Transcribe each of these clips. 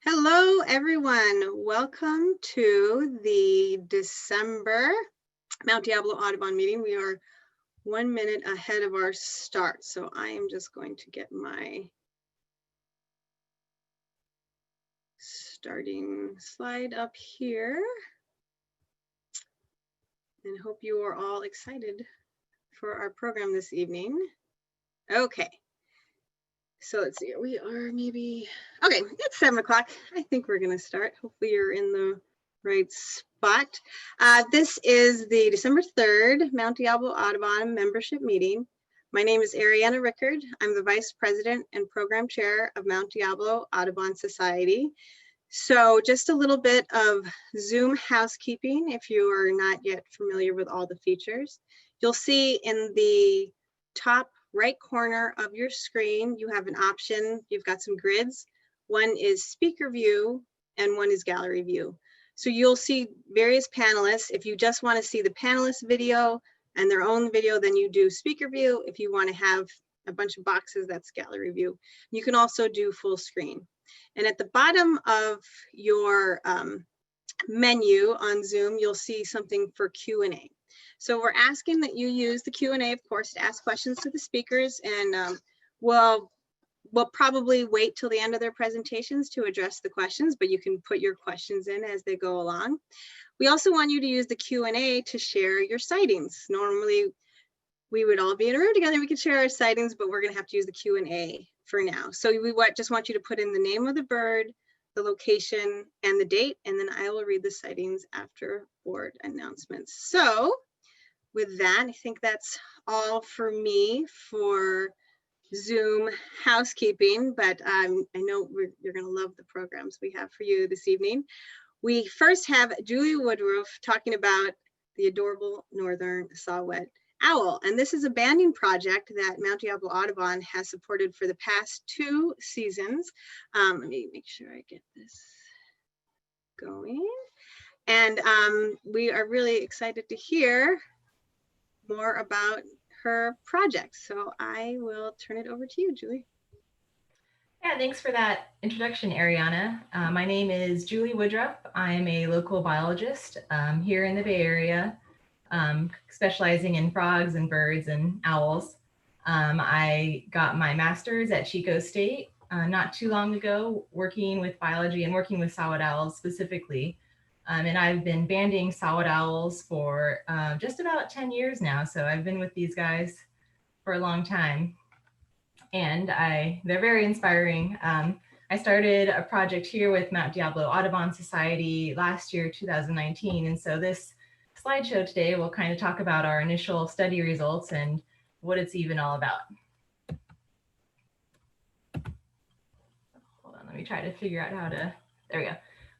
Hello, everyone. Welcome to the December Mount Diablo Audubon meeting. We are 1 minute ahead of our start, so I am just going to get my starting slide up here and hope you are all excited for our program this evening. Okay. So let's see, we are maybe, okay, it's 7 o'clock. I think we're gonna start. Hopefully you're in the right spot. This is the December 3rd Mount Diablo Audubon membership meeting. My name is Ariana Rickard. I'm the Vice President and Program Chair of Mount Diablo Audubon Society. So just a little bit of Zoom housekeeping if you are not yet familiar with all the features. You'll see in the top right corner of your screen, you have an option. You've got some grids. One is speaker view and one is gallery view. So you'll see various panelists. If you just want to see the panelist video and their own video, then you do speaker view. If you want to have a bunch of boxes, that's gallery view. You can also do full screen. And at the bottom of your menu on Zoom, you'll see something for Q&A. So we're asking that you use the Q&A, of course, to ask questions to the speakers, and we'll probably wait till the end of their presentations to address the questions, but you can put your questions in as they go along. We also want you to use the Q&A to share your sightings. Normally, we would all be in a room together, we could share our sightings, but we're gonna have to use the Q&A for now. So we just want you to put in the name of the bird, the location, and the date, and then I will read the sightings after board announcements. So with that, I think that's all for me for Zoom housekeeping, but I know you're gonna love the programs we have for you this evening. We first have Julie Woodruff talking about the adorable northern saw-whet owl. And this is a banding project that Mount Diablo Audubon has supported for the past 2 seasons. Let me make sure I get this going. And we are really excited to hear more about her project. So I will turn it over to you, Julie. Yeah, thanks for that introduction, Ariana. My name is Julie Woodruff. I'm a local biologist here in the Bay Area, specializing in frogs and birds and owls. I got my master's at Chico State not too long ago, working with biology and working with saw-whet owls specifically. And I've been banding saw-whet owls for just about 10 years now. So I've been with these guys for a long time. And they're very inspiring. I started a project here with Mount Diablo Audubon Society last year, 2019. And so this slideshow today will kind of talk about our initial study results and what it's even all about. Hold on, let me try to figure out how to, there we go.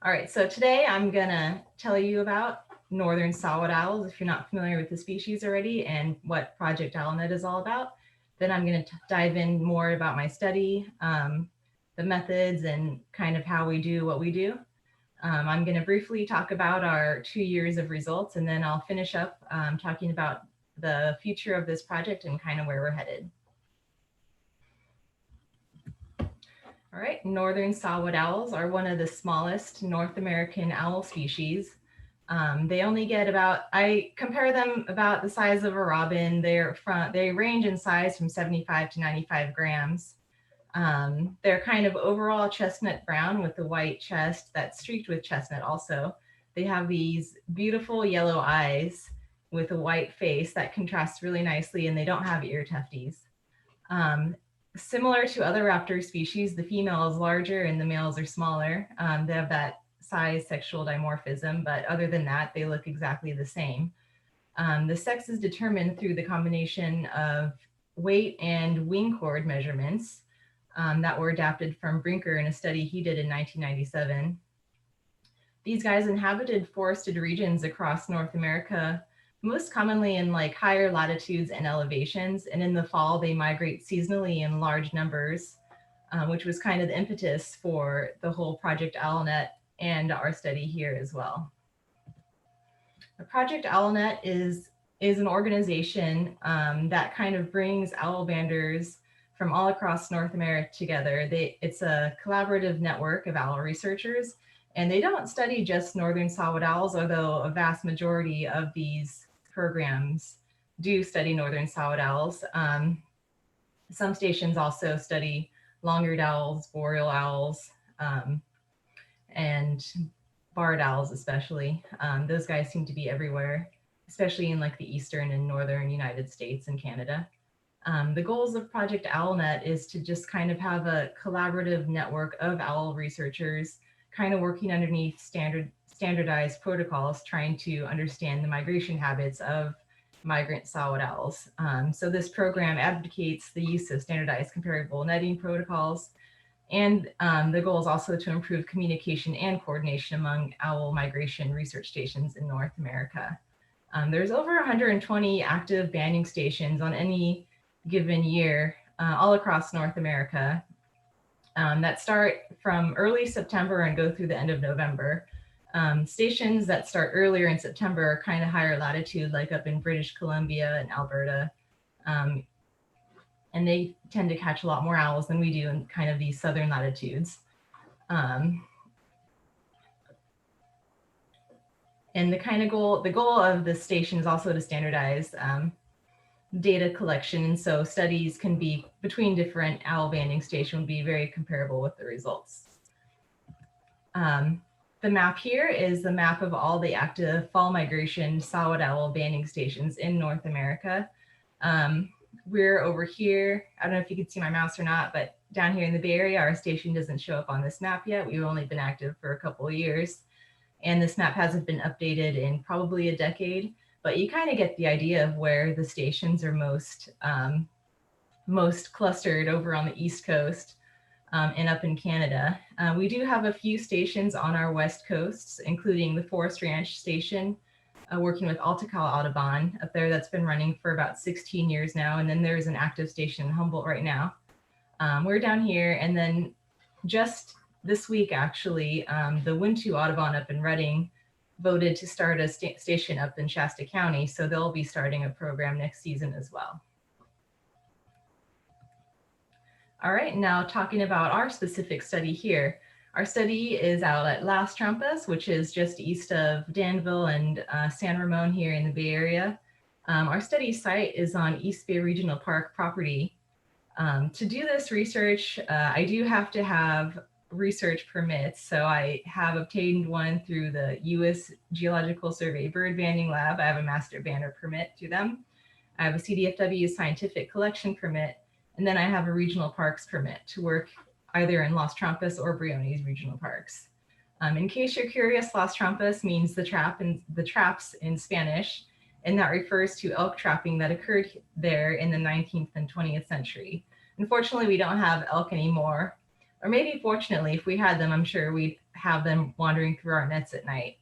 All right, so today I'm gonna tell you about northern saw-whet owls, if you're not familiar with the species already, and what Project OwlNet is all about. Then I'm gonna dive in more about my study, the methods, and kind of how we do what we do. I'm gonna briefly talk about our 2 years of results, and then I'll finish up talking about the future of this project and kind of where we're headed. All right, northern saw-whet owls are one of the smallest North American owl species. They only get about, I compare them about the size of a robin. They range in size from 75 to 95 grams. They're kind of overall chestnut brown with the white chest that's streaked with chestnut also. They have these beautiful yellow eyes with a white face that contrasts really nicely, and they don't have ear tufties. Similar to other raptor species, the female is larger and the males are smaller. They have that size sexual dimorphism, but other than that, they look exactly the same. The sex is determined through the combination of weight and wing chord measurements that were adapted from Brinker in a study he did in 1997. These guys inhabited forested regions across North America, most commonly in like higher latitudes and elevations. And in the fall, they migrate seasonally in large numbers, which was kind of the impetus for the whole Project OwlNet and our study here as well. The Project OwlNet is an organization that kind of brings owl banders from all across North America together. It's a collaborative network of owl researchers, and they don't study just northern saw-whet owls, although a vast majority of these programs do study northern saw-whet owls. Some stations also study long-eared owls, boreal owls, and barred owls especially. Those guys seem to be everywhere, especially in like the eastern and northern United States and Canada. The goals of Project OwlNet is to just kind of have a collaborative network of owl researchers kind of working underneath standardized protocols, trying to understand the migration habits of migrant saw-whet owls. So this program advocates the use of standardized comparable netting protocols, and the goal is also to improve communication and coordination among owl migration research stations in North America. There's over 120 active banding stations on any given year all across North America that start from early September and go through the end of November. Stations that start earlier in September are kind of higher latitude, like up in British Columbia and Alberta. And they tend to catch a lot more owls than we do in kind of these southern latitudes. And the goal of the station is also to standardize data collection. And so studies can be between different owl banding stations would be very comparable with the results. The map here is the map of all the active fall migration saw-whet owl banding stations in North America. We're over here. I don't know if you can see my mouse or not, but down here in the Bay Area, our station doesn't show up on this map yet. We've only been active for a couple of years, and this map hasn't been updated in probably a decade, but you kind of get the idea of where the stations are most clustered over on the East Coast and up in Canada. We do have a few stations on our West Coasts, including the Forest Ranch Station, working with Audubon up there that's been running for about 16 years now. And then there's an active station in Humboldt right now. We're down here, and then just this week, actually, the Wintu Audubon up in Redding voted to start a station up in Shasta County. So they'll be starting a program next season as well. All right, now talking about our specific study here. Our study is out at Las Trampas, which is just east of Danville and San Ramon here in the Bay Area. Our study site is on East Bay Regional Park property. To do this research, I do have to have research permits. So I have obtained one through the U.S. Geological Survey Bird Banding Lab. I have a master bander permit through them. I have a CDFW scientific collection permit, and then I have a regional parks permit to work either in Las Trampas or Briones regional parks. In case you're curious, Las Trampas means the traps in Spanish, and that refers to elk trapping that occurred there in the 19th and 20th century. Unfortunately, we don't have elk anymore, or maybe fortunately, if we had them, I'm sure we'd have them wandering through our nets at night.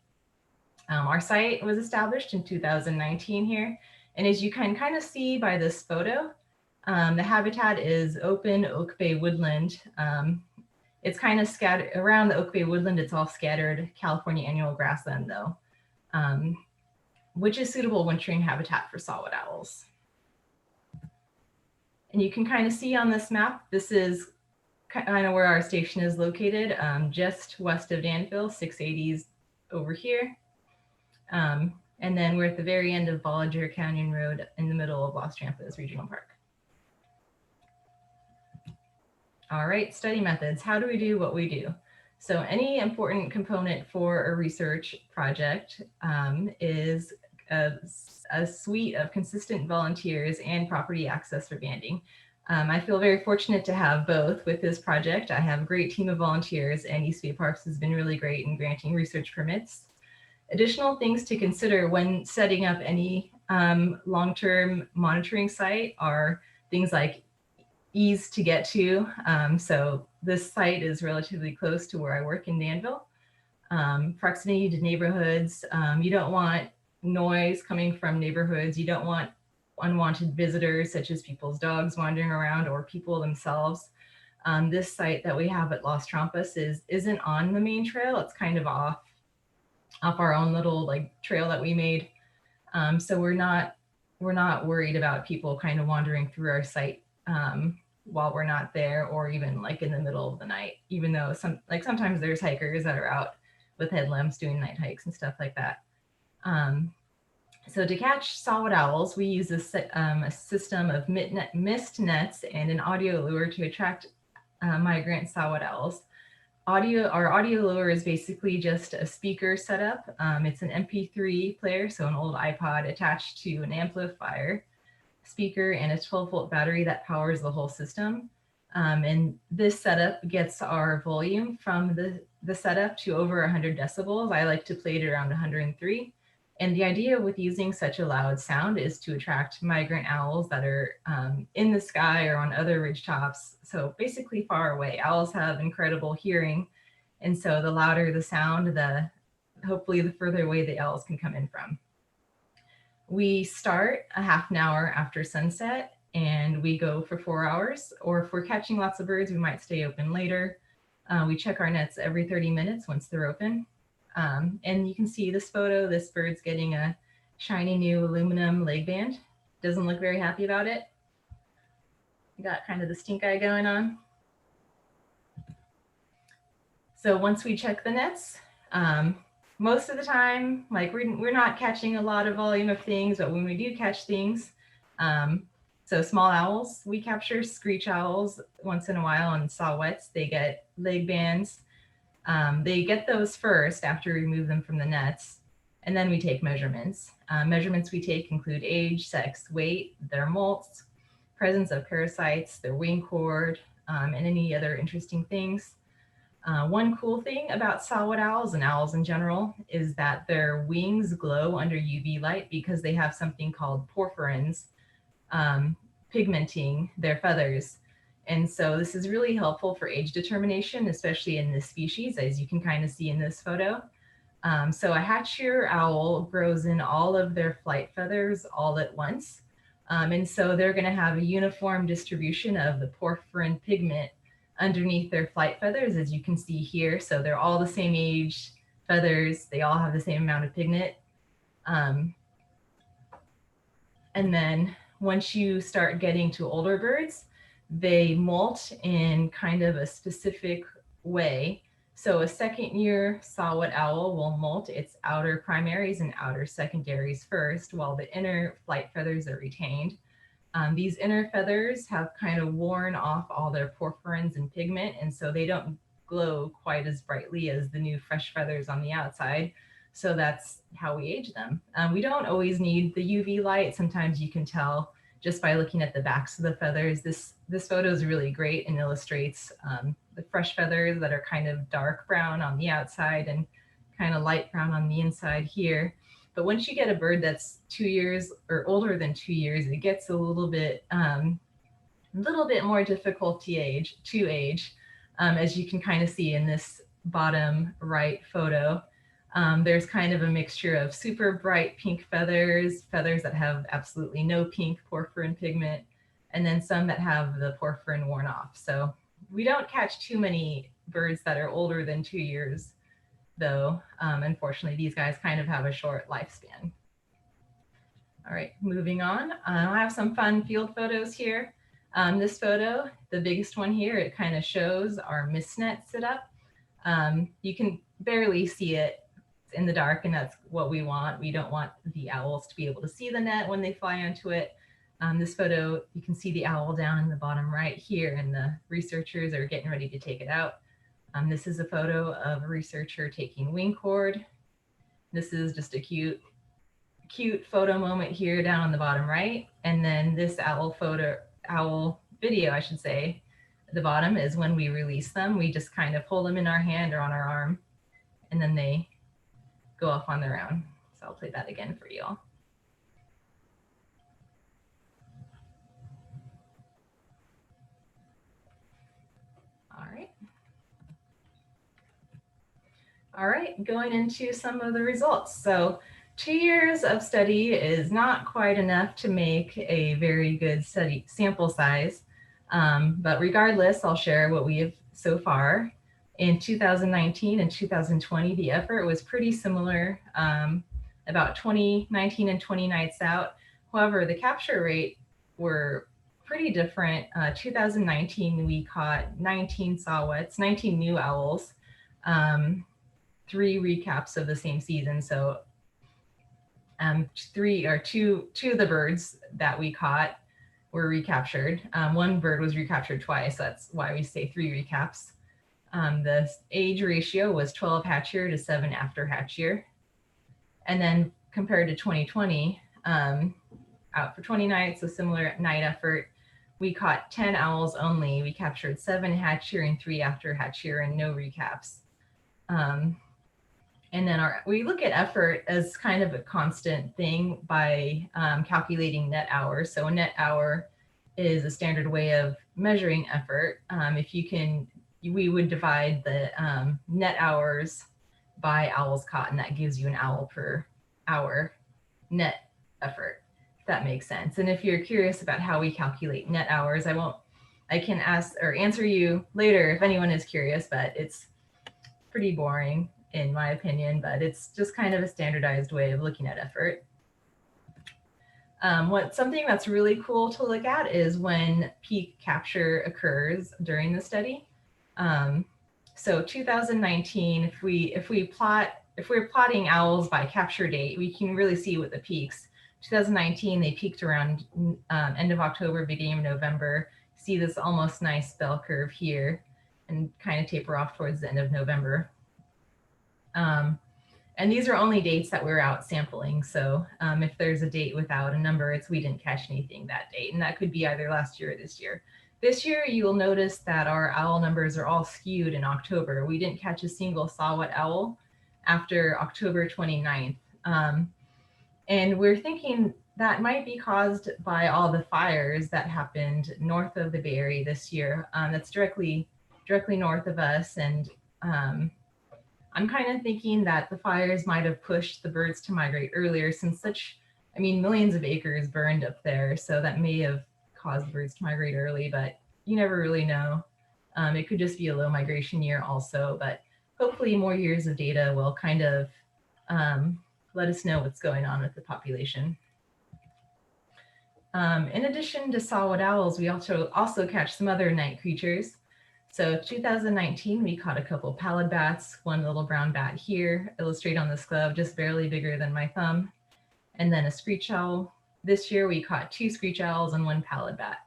Our site was established in 2019 here, and as you can kind of see by this photo, the habitat is open Oak Bay woodland. It's kind of scattered around the Oak Bay woodland. It's all scattered California annual grassland though, which is suitable wintering habitat for saw-whet owls. And you can kind of see on this map, this is kind of where our station is located, just west of Danville, 680s over here. And then we're at the very end of Bollinger Canyon Road in the middle of Las Trampas Regional Park. All right, study methods. How do we do what we do? So any important component for a research project is a suite of consistent volunteers and property access for banding. I feel very fortunate to have both with this project. I have a great team of volunteers, and East Bay Parks has been really great in granting research permits. Additional things to consider when setting up any long-term monitoring site are things like ease to get to. So this site is relatively close to where I work in Danville. Proximity to neighborhoods. You don't want noise coming from neighborhoods. You don't want unwanted visitors, such as people's dogs wandering around or people themselves. This site that we have at Las Trampas isn't on the main trail. It's kind of off our own little like trail that we made. So we're not worried about people kind of wandering through our site while we're not there, or even like in the middle of the night, even though sometimes there's hikers that are out with headlamps doing night hikes and stuff like that. So to catch saw-whet owls, we use a system of mist nets and an audio lure to attract migrant saw-whet owls. Our audio lure is basically just a speaker setup. It's an MP3 player, so an old iPod attached to an amplifier speaker and a 12-volt battery that powers the whole system. And this setup gets our volume from the setup to over 100 decibels. I like to play it around 103. And the idea with using such a loud sound is to attract migrant owls that are in the sky or on other ridge tops. So basically far away. Owls have incredible hearing. And so the louder the sound, hopefully the further away the owls can come in from. We start a half an hour after sunset and we go for 4 hours. Or if we're catching lots of birds, we might stay open later. We check our nets every 30 minutes once they're open. And you can see this photo, this bird's getting a shiny new aluminum leg band. Doesn't look very happy about it. Got kind of the stink eye going on. So once we check the nets, most of the time, like we're not catching a lot of volume of things, but when we do catch things, so small owls, we capture screech owls once in a while, and saw-whets, they get leg bands. They get those first after we remove them from the nets, and then we take measurements. Measurements we take include age, sex, weight, their molts, presence of parasites, their wing cord, and any other interesting things. One cool thing about saw-whet owls and owls in general is that their wings glow under UV light because they have something called porphyrins pigmenting their feathers. And so this is really helpful for age determination, especially in this species, as you can kind of see in this photo. So a hatchier owl grows in all of their flight feathers all at once. And so they're going to have a uniform distribution of the porphyrin pigment underneath their flight feathers, as you can see here. So they're all the same age feathers. They all have the same amount of pigment. And then once you start getting to older birds, they molt in kind of a specific way. So a second year saw-whet owl will molt its outer primaries and outer secondaries first, while the inner flight feathers are retained. These inner feathers have kind of worn off all their porphyrins and pigment, and so they don't glow quite as brightly as the new fresh feathers on the outside. So that's how we age them. We don't always need the UV light. Sometimes you can tell just by looking at the backs of the feathers. This photo is really great and illustrates the fresh feathers that are kind of dark brown on the outside and kind of light brown on the inside here. But once you get a bird that's 2 years or older than 2 years, it gets a little bit more difficult to age, as you can kind of see in this bottom right photo. There's kind of a mixture of super bright pink feathers that have absolutely no pink porphyrin pigment, and then some that have the porphyrin worn off. So we don't catch too many birds that are older than 2 years, though. Unfortunately, these guys kind of have a short lifespan. All right, moving on. I have some fun field photos here. This photo, the biggest one here, it kind of shows our mist net setup. You can barely see it in the dark, and that's what we want. We don't want the owls to be able to see the net when they fly onto it. This photo, you can see the owl down in the bottom right here, and the researchers are getting ready to take it out. This is a photo of a researcher taking wing cord. This is just a cute photo moment here down on the bottom right. And then this owl video, I should say, at the bottom is when we release them. We just kind of hold them in our hand or on our arm, and then they go off on their own. So I'll play that again for you all. All right, going into some of the results. So 2 years of study is not quite enough to make a very good study sample size. But regardless, I'll share what we have so far. In 2019 and 2020, the effort was pretty similar, about 19 and 20 nights out. However, the capture rate were pretty different. 2019, we caught 19 saw-whets, 19 new owls, 3 recaps of the same season. So two of the birds that we caught were recaptured. One bird was recaptured twice. That's why we say 3 recaps. The age ratio was 12 hatch year to 7 after hatch year. And then compared to 2020, out for 20 nights, a similar night effort, we caught 10 owls only. We captured 7 hatch year and 3 after hatch year and no recaps. And then we look at effort as kind of a constant thing by calculating net hours. So a net hour is a standard way of measuring effort. We would divide the net hours by owls caught, and that gives you an owl per hour net effort, if that makes sense. And if you're curious about how we calculate net hours, I can ask or answer you later if anyone is curious, but it's pretty boring in my opinion, but it's just kind of a standardized way of looking at effort. Something that's really cool to look at is when peak capture occurs during the study. So 2019, if we're plotting owls by capture date, we can really see what the peaks. 2019, they peaked around end of October, beginning of November. See this almost nice bell curve here and kind of taper off towards the end of November. And these are only dates that we're out sampling. So if there's a date without a number, we didn't catch anything that date. And that could be either last year or this year. This year, you will notice that our owl numbers are all skewed in October. We didn't catch a single saw-whet owl after October 29th. And we're thinking that might be caused by all the fires that happened north of the Bay Area this year. That's directly north of us. And I'm kind of thinking that the fires might have pushed the birds to migrate earlier since millions of acres burned up there. So that may have caused the birds to migrate early, but you never really know. It could just be a low migration year also, but hopefully more years of data will kind of let us know what's going on with the population. In addition to saw-whet owls, we also catch some other night creatures. So 2019, we caught a couple pallid bats, one little brown bat here, illustrated on this glove, just barely bigger than my thumb, and then a screech owl. This year, we caught 2 screech owls and 1 pallid bat.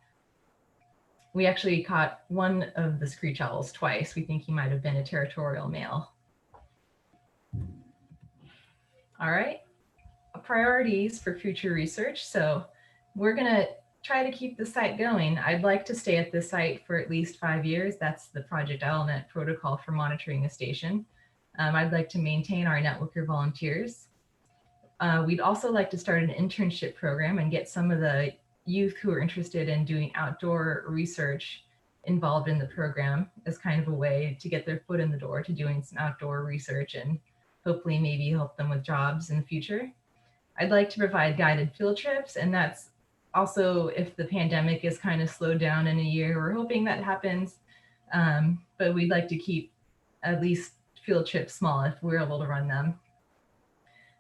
We actually caught one of the screech owls twice. We think he might have been a territorial male. All right, priorities for future research. So we're gonna try to keep the site going. I'd like to stay at this site for at least 5 years. That's the Project OwlNet protocol for monitoring a station. I'd like to maintain our network of volunteers. We'd also like to start an internship program and get some of the youth who are interested in doing outdoor research involved in the program as kind of a way to get their foot in the door to doing some outdoor research and hopefully maybe help them with jobs in the future. I'd like to provide guided field trips, and that's also if the pandemic is kind of slowed down in a year. We're hoping that happens, but we'd like to keep at least field trips small if we're able to run them.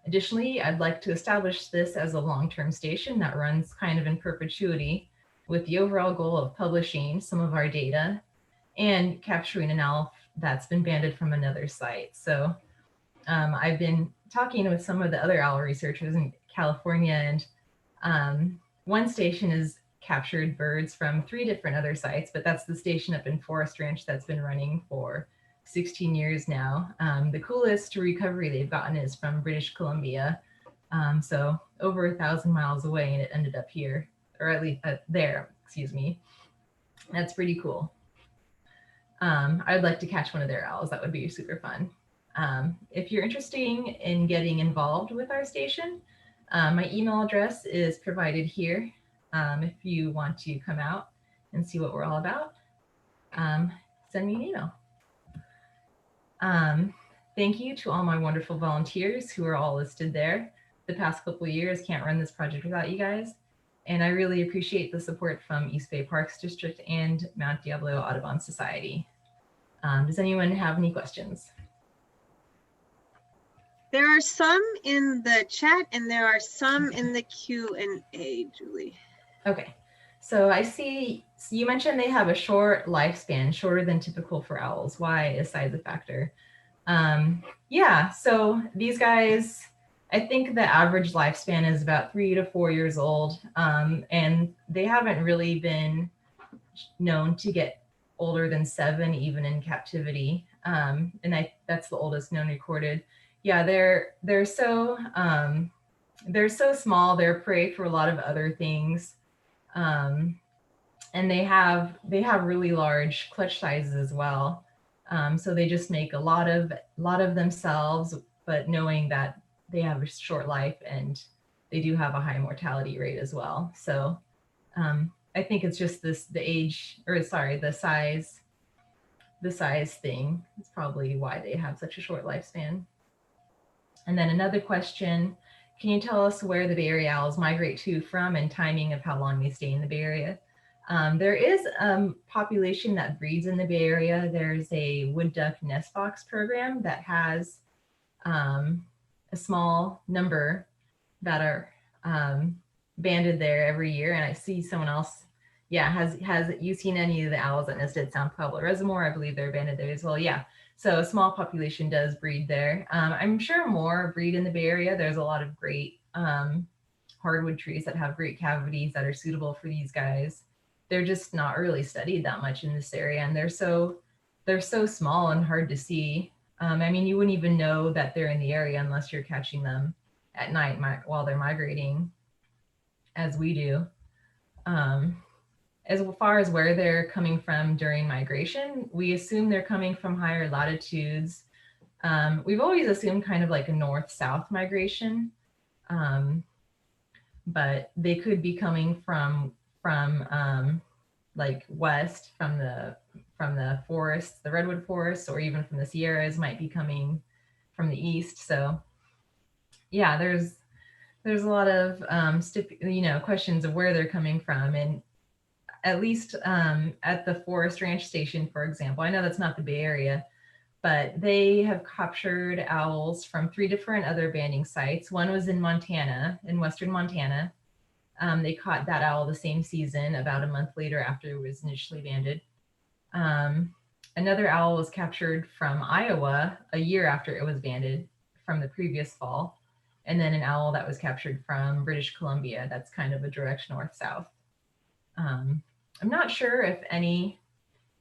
Additionally, I'd like to establish this as a long-term station that runs kind of in perpetuity with the overall goal of publishing some of our data and capturing an owl that's been banded from another site. So I've been talking with some of the other owl researchers in California, and one station has captured birds from 3 different other sites, but that's the station up in Forest Ranch that's been running for 16 years now. The coolest recovery they've gotten is from British Columbia. So over 1,000 miles away, and it ended up here, or at least there, excuse me. That's pretty cool. I'd like to catch one of their owls. That would be super fun. If you're interested in getting involved with our station, my email address is provided here. If you want to come out and see what we're all about, send me an email. Thank you to all my wonderful volunteers who are all listed there. The past couple of years, can't run this project without you guys. And I really appreciate the support from East Bay Parks District and Mount Diablo Audubon Society. Does anyone have any questions? There are some in the chat and there are some in the Q&A, Julie. Okay, So I see, so you mentioned they have a short lifespan, shorter than typical for owls. Why is size a factor? Yeah, so these guys, I think the average lifespan is about 3 to 4 years old, and they haven't really been known to get older than 7, even in captivity. And that's the oldest known recorded. Yeah, they're so small. They're prey for a lot of other things. And they have really large clutch sizes as well. So they just make a lot of themselves, but knowing that they have a short life and they do have a high mortality rate as well. So I think it's just the size thing. It's probably why they have such a short lifespan. And then another question, can you tell us where the Bay Area owls migrate to from and timing of how long they stay in the Bay Area? There is a population that breeds in the Bay Area. There's a wood duck nest box program that has a small number that are banded there every year. And I see someone else, yeah, has you seen any of the owls that nested at San Pablo Reservoir? I believe they're banded there as well. Yeah, so a small population does breed there. I'm sure more breed in the Bay Area. There's a lot of great hardwood trees that have great cavities that are suitable for these guys. They're just not really studied that much in this area, and they're so small and hard to see. I mean, you wouldn't even know that they're in the area unless you're catching them at night while they're migrating, as we do. As far as where they're coming from during migration, we assume they're coming from higher latitudes. We've always assumed kind of like a north-south migration, but they could be coming from like west from the forests, the redwood forests, or even from the Sierras, might be coming from the east. So yeah, there's a lot of questions of where they're coming from. And at least at the Forest Ranch Station, for example, I know that's not the Bay Area, but they have captured owls from 3 different other banding sites. One was in Montana, in western Montana. They caught that owl the same season, about a month later after it was initially banded. Another owl was captured from Iowa a year after it was banded from the previous fall. And then an owl that was captured from British Columbia. That's kind of a direct north-south. I'm not sure if any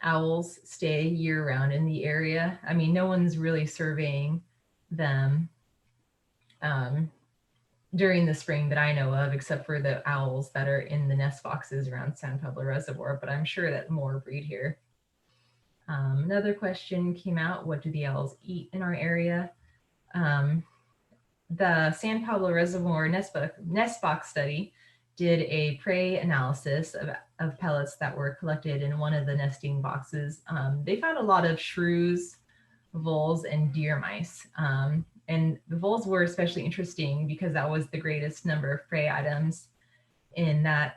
owls stay year-round in the area. I mean, no one's really surveying them during the spring that I know of, except for the owls that are in the nest boxes around San Pablo Reservoir, but I'm sure that more breed here. Another question came out, what do the owls eat in our area? The San Pablo Reservoir nest box study did a prey analysis of pellets that were collected in one of the nesting boxes. They found a lot of shrews, voles, and deer mice. And the voles were especially interesting because that was the greatest number of prey items in that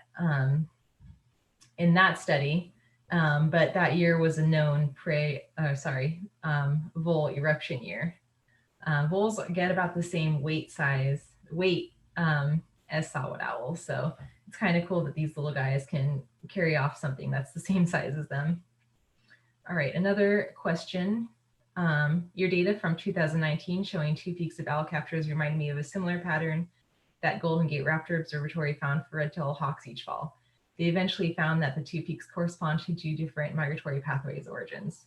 study. But that year was a known vole eruption year. Voles get about the same weight as saw-whet owls. So it's kind of cool that these little guys can carry off something that's the same size as them. All right, another question. Your data from 2019 showing 2 peaks of owl captures reminded me of a similar pattern that Golden Gate Raptor Observatory found for red-tailed hawks each fall. They eventually found that the 2 peaks correspond to 2 different migratory pathways origins.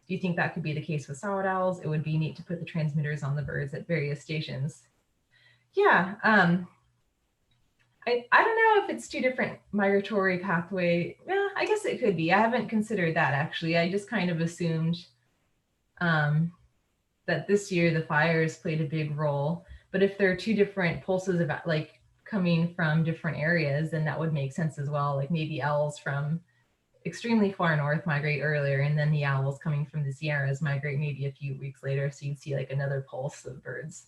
Do you think that could be the case with saw-whet owls? It would be neat to put the transmitters on the birds at various stations. Yeah, I don't know if it's 2 different migratory pathway. Yeah, I guess it could be. I haven't considered that actually. I just kind of assumed that this year the fires played a big role. But if there are 2 different pulses of like coming from different areas, then that would make sense as well. Like maybe owls from extremely far north migrate earlier, and then the owls coming from the Sierras migrate maybe a few weeks later. So you'd see like another pulse of birds.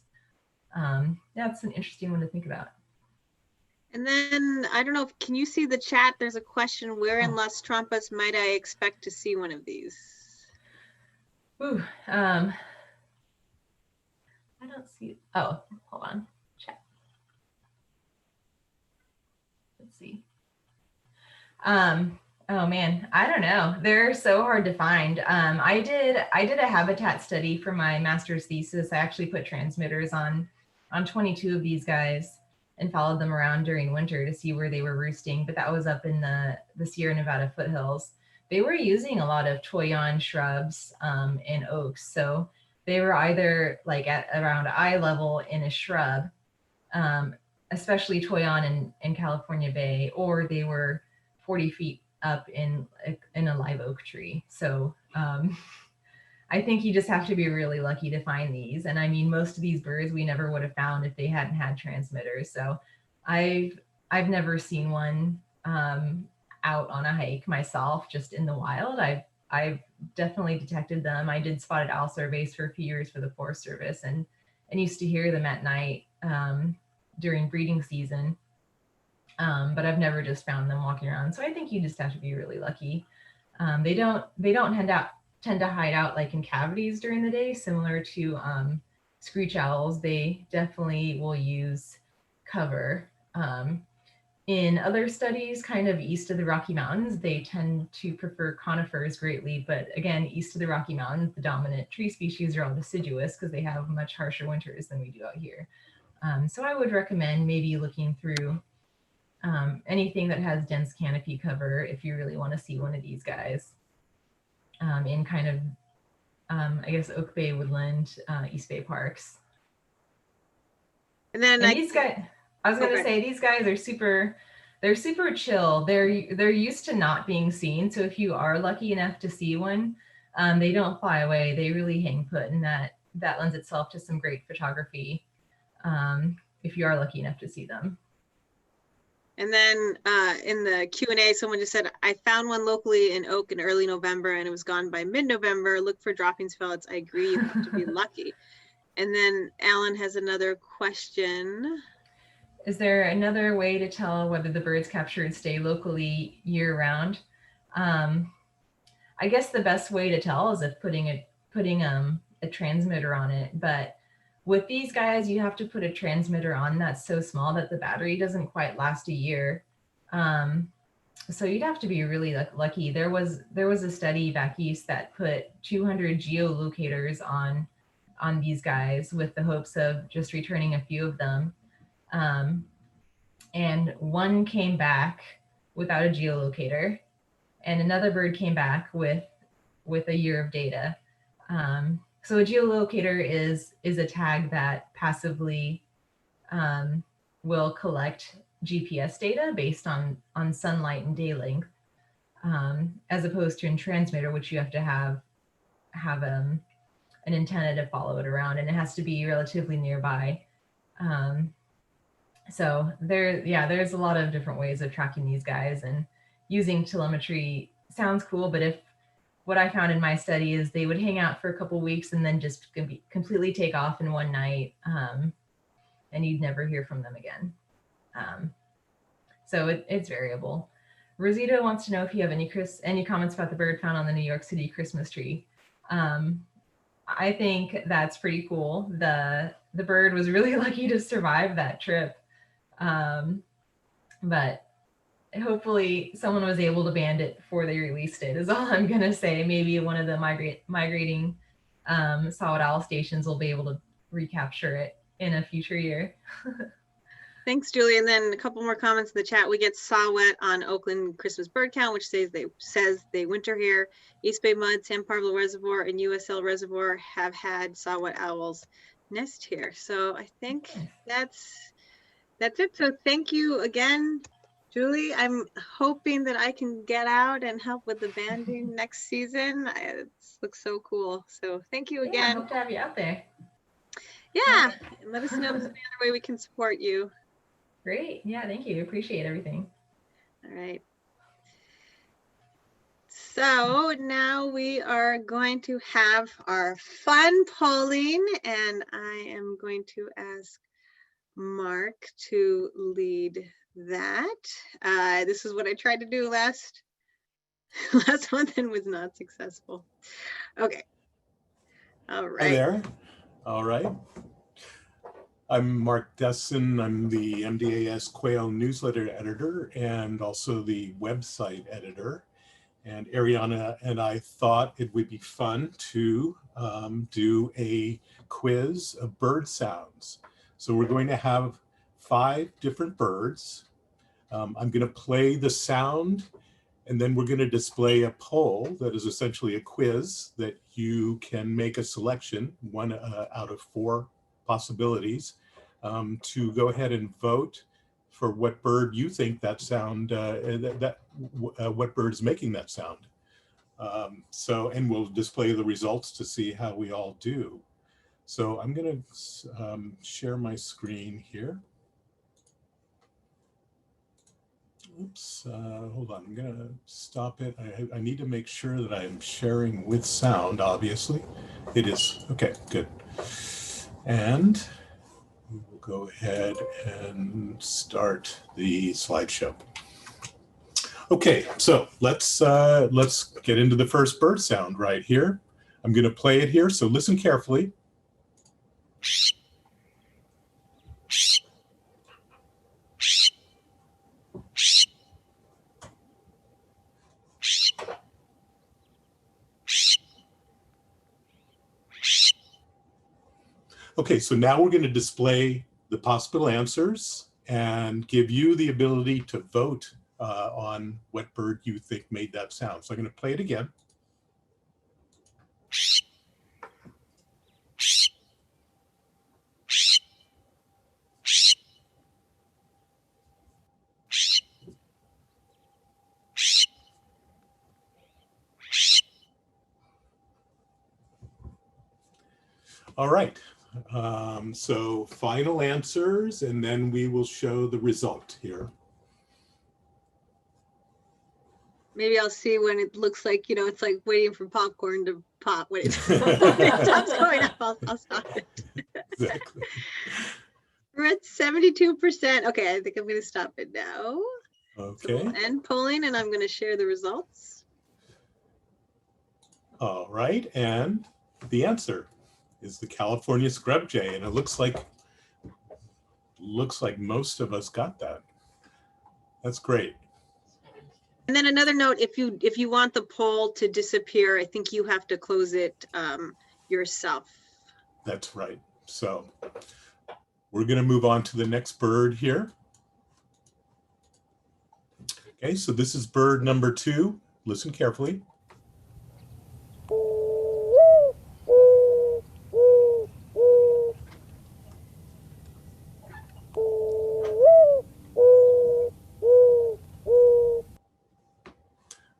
That's an interesting one to think about. And then I don't know if can you see the chat? There's a question: where in Las Trampas might I expect to see one of these? Ooh, I don't see. Oh, hold on. Chat. Let's see. Oh man, I don't know. They're so hard to find. I did a habitat study for my master's thesis. I actually put transmitters on 22 of these guys and followed them around during winter to see where they were roosting. But that was up in the Sierra Nevada foothills. They were using a lot of toyon shrubs and oaks. So they were either like at around eye level in a shrub, um, especially toyon in California Bay, or they were 40 feet up in a live oak tree. So I think you just have to be really lucky to find these. And I mean, most of these birds we never would have found if they hadn't had transmitters. So I've never seen one out on a hike myself, just in the wild. I've definitely detected them. I did spotted owl surveys for a few years for the Forest Service, and used to hear them at night during breeding season. But I've never just found them walking around. So I think you just have to be really lucky. They don't tend to hide out like in cavities during the day, similar to screech owls. They definitely will use cover. In other studies, kind of east of the Rocky Mountains, they tend to prefer conifers greatly. But again, east of the Rocky Mountains, the dominant tree species are all deciduous because they have much harsher winters than we do out here. So I would recommend maybe looking through anything that has dense canopy cover if you really want to see one of these guys in kind of, I guess, Oak Bay, Woodland, East Bay parks. And then these guys, I was going to say, these guys are they're super chill. They're used to not being seen. So if you are lucky enough to see one, they don't fly away. They really hang put, and that lends itself to some great photography if you are lucky enough to see them. And then in the Q&A, someone just said, I found one locally in Oak in early November and it was gone by mid-November. Look for droppings pellets. I agree, you have to be lucky. And then Alan has another question. Is there another way to tell whether the birds captured stay locally year round? I guess the best way to tell is if putting a transmitter on it. But with these guys, you have to put a transmitter on that's so small that the battery doesn't quite last a year. So you'd have to be really lucky. There was a study back east that put 200 geolocators on these guys with the hopes of just returning a few of them. And one came back without a geolocator, and another bird came back with a year of data. So a geolocator is a tag that passively will collect GPS data based on sunlight and day length, as opposed to a transmitter, which you have to have an antenna to follow it around, and it has to be relatively nearby. So there's a lot of different ways of tracking these guys, and using telemetry sounds cool, but if what I found in my study is they would hang out for a couple weeks and then just completely take off in one night, and you'd never hear from them again. So it's variable. Rosita wants to know if you have any comments about the bird found on the New York City Christmas tree. I think that's pretty cool. The bird was really lucky to survive that trip. But hopefully someone was able to band it before they released it, is all I'm going to say. Maybe one of the migrating saw-whet owl stations will be able to recapture it in a future year. Thanks, Julie. And then a couple more comments in the chat. We get saw-whet on Oakland Christmas bird count, which says they winter here. East Bay Mud, San Pablo Reservoir, and USL Reservoir have had saw-whet owls nest here. So I think that's it. So thank you again, Julie. I'm hoping that I can get out and help with the banding next season. It looks so cool. So thank you again. I hope to have you out there. Yeah, and let us know if there's any other way we can support you. Great. Yeah, thank you. Appreciate everything. All right. So now we are going to have our fun polling, and I am going to ask Mark to lead that. This is what I tried to do last month and was not successful. Okay. All right. Hi there. All right. I'm Mark Desson. I'm the MDAS Quail newsletter editor and also the website editor. And Ariana and I thought it would be fun to do a quiz of bird sounds. So we're going to have 5 different birds. I'm going to play the sound, and then we're going to display a poll that is essentially a quiz that you can make a selection, one out of 4 possibilities, to go ahead and vote for what bird you think that sound, what bird's making that sound. And we'll display the results to see how we all do. So I'm going to share my screen here. Oops, hold on, I'm going to stop it. I need to make sure that I am sharing with sound, obviously. It is. Okay, good. And we will go ahead and start the slideshow. Okay, so let's get into the first bird sound right here. I'm going to play it here, so listen carefully. Okay, so now we're going to display the possible answers and give you the ability to vote on what bird you think made that sound. So I'm going to play it again. All right, so final answers, and then we will show the result here. Maybe I'll see when it looks like, you know, it's like waiting for popcorn to pop. When it stops going up, I'll stop it. Exactly. We're at 72%. Okay, I think I'm going to stop it now. Okay. So we'll end polling, and I'm going to share the results. All right, and the answer is the California scrub jay, and it looks like most of us got that. That's great. And then another note, if you want the poll to disappear, I think you have to close it yourself. That's right. So we're going to move on to the next bird here. Okay, so this is bird number 2. Listen carefully.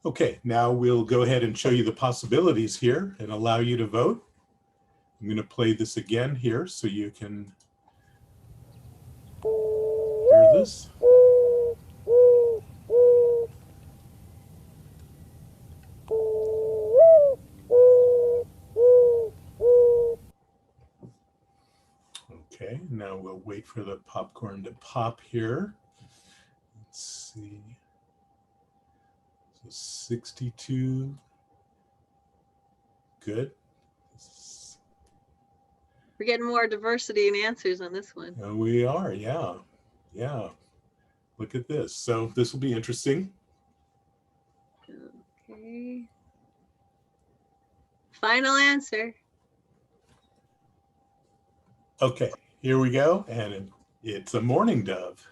Okay, now we'll go ahead and show you the possibilities here and allow you to vote. I'm going to play this again here so you can hear this. Okay, now we'll wait for the popcorn to pop here. Let's see. So 62. Good. We're getting more diversity in answers on this one. We are, yeah. Yeah. Look at this. So this will be interesting. Okay. Final answer. Okay, here we go. And it's a mourning dove,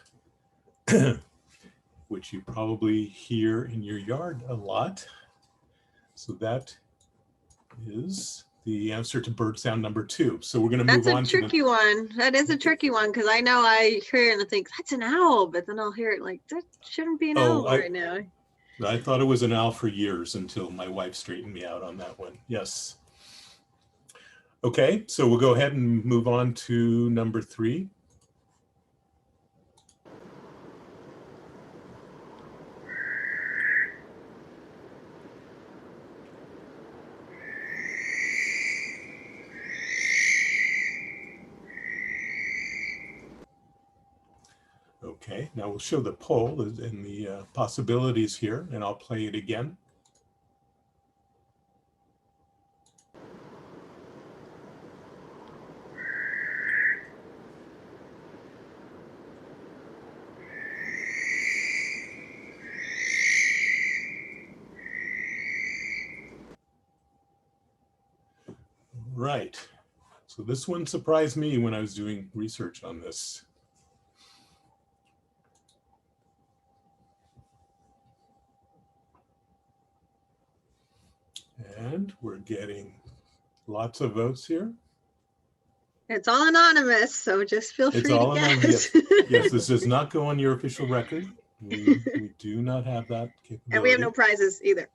which you probably hear in your yard a lot. So that is the answer to bird sound number 2. So we're going to move on. That's a tricky one. That is a tricky one because I know I hear it and I think that's an owl, but then I'll hear it like that shouldn't be an owl right now. I thought it was an owl for years until my wife straightened me out on that one. Yes. Okay, so we'll go ahead and move on to number 3. Okay, now we'll show the poll and the possibilities here, and I'll play it again. right. So this one surprised me when I was doing research on this. And we're getting lots of votes here. It's all anonymous, so just feel free It's to all guess. anonymous. Yes, this does not go on your official record. We do not have that capability. And we have no prizes either.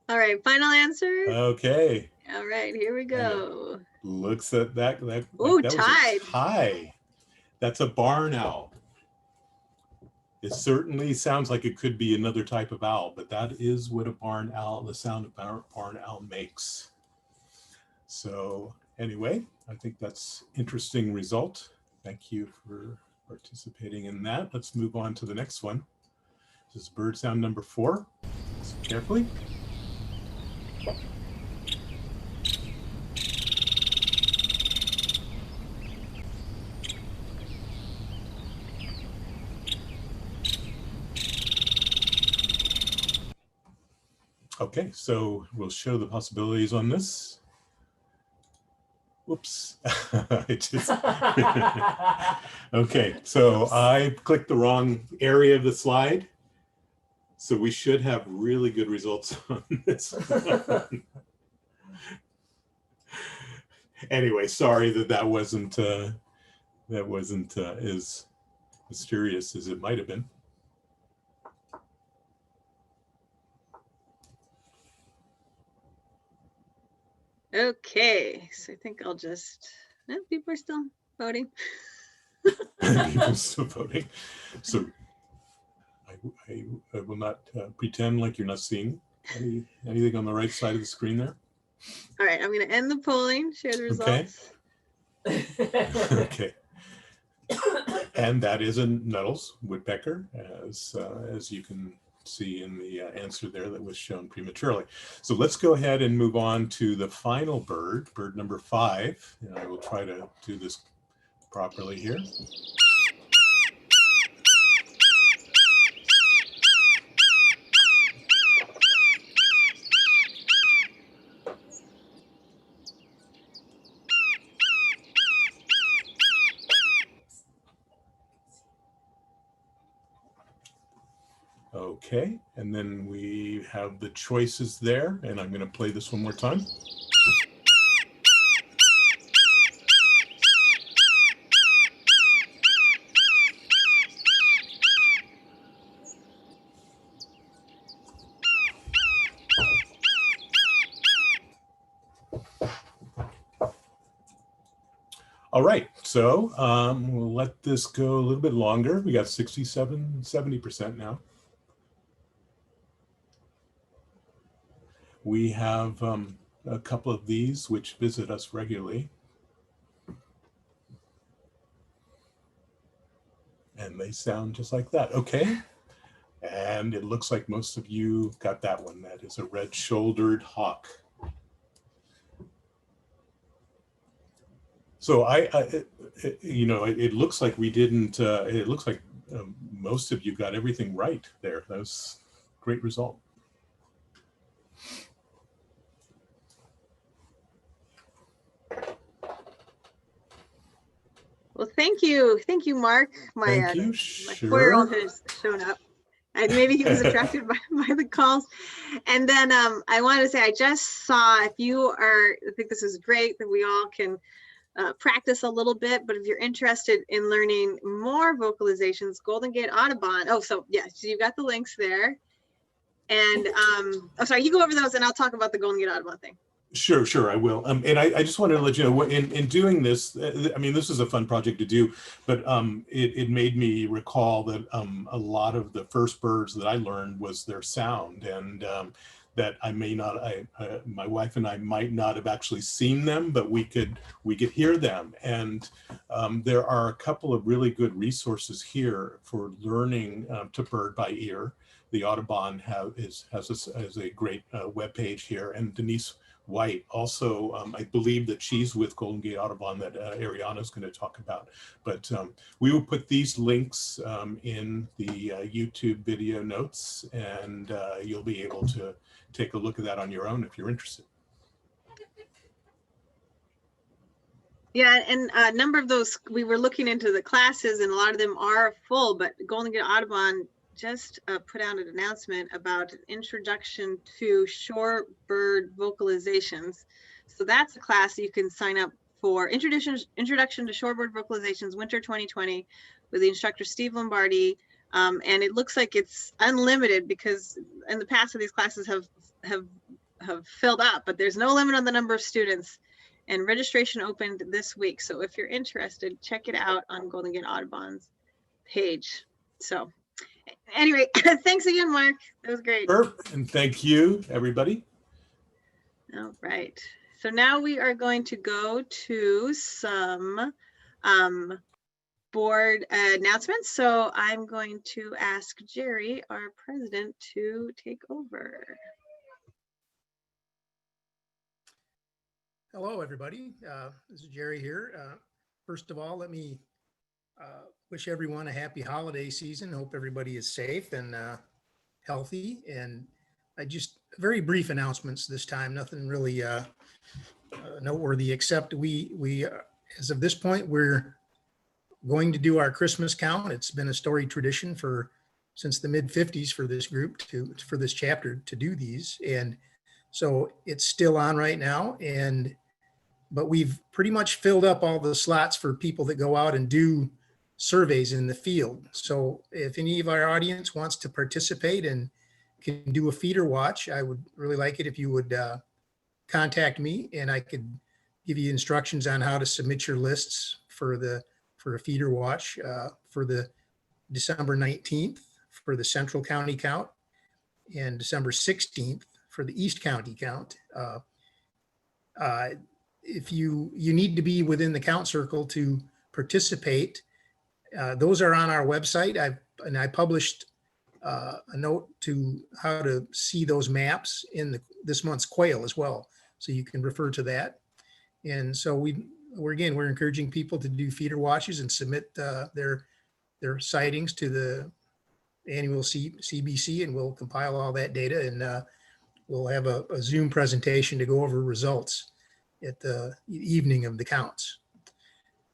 All right, final answer. Okay. All right, here we go. Looks at that. Oh, that tied. Was a tie. That's a barn owl. It certainly sounds like it could be another type of owl, but that is what a barn owl, the sound of barn owl makes. So anyway, I think that's interesting result. Thank you for participating in that. Let's move on to the next one. This is bird sound number 4. Listen carefully. Okay, so we'll show the possibilities on this. Whoops. Okay, so I clicked the wrong area of the slide. So we should have really good results on this. Anyway, sorry that wasn't as mysterious as it might have been. Okay, so I think I'll just, people are still voting. People are still voting. So I will not pretend like you're not seeing anything on the right side of the screen there. All right, I'm going to end the polling, share the results. Okay. And that is a Nuttall's woodpecker, as you can see in the answer there that was shown prematurely. So let's go ahead and move on to the final bird number 5. And I will try to do this properly here. Okay, and then we have the choices there, and I'm going to play this one more time. All right, so we'll let this go a little bit longer. We got 70% now. We have a couple of these which visit us regularly. And they sound just like that. Okay. And it looks like most of you got that one. That is a red-shouldered hawk. So it looks like we didn't, it looks like most of you got everything right there. That was a great result. Well, thank you, Mark. Thank you. My Sure. 4-year-old has shown up, and maybe he was attracted by the calls. And then I wanted to say, I just saw, if you are, I think this is great that we all can practice a little bit, but if you're interested in learning more vocalizations, Golden Gate Audubon. Oh, so yeah, so you've got the links there. And oh, sorry, you go over those and I'll talk about the Golden Gate Audubon thing. Sure, I will. And I just wanted to let you know, in doing this, I mean, this is a fun project to do, but it made me recall that a lot of the first birds that I learned was their sound, and that I may not, my wife and I might not have actually seen them, but we could hear them. And there are a couple of really good resources here for learning to bird by ear. The Audubon has a great web page here, and Denise white. Also, I believe that she's with Golden Gate Audubon that Ariana is going to talk about. But we will put these links in the YouTube video notes, and you'll be able to take a look at that on your own if you're interested. Yeah, and a number of those, we were looking into the classes and a lot of them are full, but Golden Gate Audubon just put out an announcement about an introduction to shorebird vocalizations. So that's a class you can sign up for, Introduction to Shorebird Vocalizations, Winter 2020, with the instructor Steve Lombardi. And it looks like it's unlimited because in the past of these classes have filled up, but there's no limit on the number of students. And registration opened this week. So if you're interested, check it out on Golden Gate Audubon's page. So anyway, thanks again, Mark. That was great. Sure. And thank you, everybody. All right. So now we are going to go to some board announcements. So I'm going to ask Jerry, our president, to take over. Hello, everybody. This is Jerry here. First of all, let me wish everyone a happy holiday season. Hope everybody is safe and healthy. And I just very brief announcements this time. Nothing really noteworthy, except we as of this point, we're going to do our Christmas count. It's been a storied tradition since the mid-50s for this group for this chapter to do these. And so it's still on right now, but we've pretty much filled up all the slots for people that go out and do surveys in the field. So if any of our audience wants to participate and can do a feeder watch, I would really like it if you would contact me, and I could give you instructions on how to submit your lists for a feeder watch for the December 19th for the Central County count and December 16th for the East County count. If you need to be within the count circle to participate, those are on our website. I published a note to how to see those maps in this month's quail as well, so you can refer to that. And so we're encouraging people to do feeder watches and submit their sightings to the annual CBC, and we'll compile all that data, and we'll have a Zoom presentation to go over results at the evening of the counts.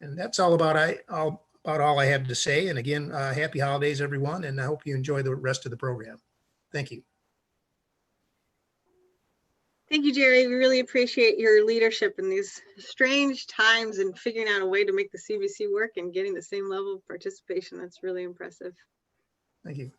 And that's all about all I have to say. And again, happy holidays, everyone, and I hope you enjoy the rest of the program. Thank you. Thank you, Jerry. We really appreciate your leadership in these strange times and figuring out a way to make the CBC work and getting the same level of participation. That's really impressive. Thank you.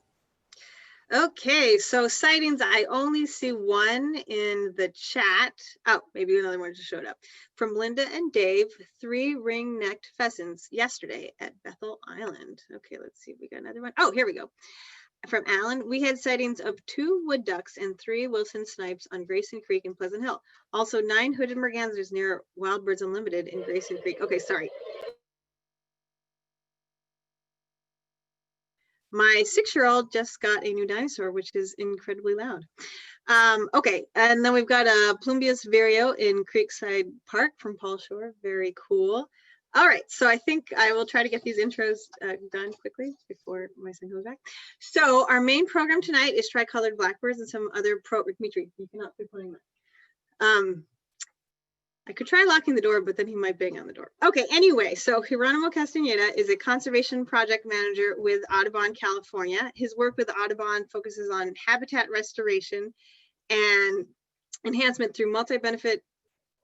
Okay, so sightings, I only see one in the chat. Oh, maybe another one just showed up. From Linda and Dave, 3 ring-necked pheasants yesterday at Bethel Island. Okay, let's see if we got another one. Oh, here we go. From Alan, we had sightings of 2 wood ducks and 3 Wilson snipes on Grayson Creek in Pleasant Hill. Also 9 hooded mergansers near Wild Birds Unlimited in Grayson Creek. Okay, sorry. My 6-year-old just got a new dinosaur, which is incredibly loud. Okay, and then we've got a Plumbeus Vireo in Creekside Park from Paul Shore. Very cool. All right, so I think I will try to get these intros done quickly before my son comes back. So our main program tonight is tricolored blackbirds and some other Dimitri, you cannot be playing that. I could try locking the door, but then he might bang on the door. Okay, anyway, so Geronimo Castaneda is a conservation project manager with Audubon, California. His work with Audubon focuses on habitat restoration and enhancement through multi-benefit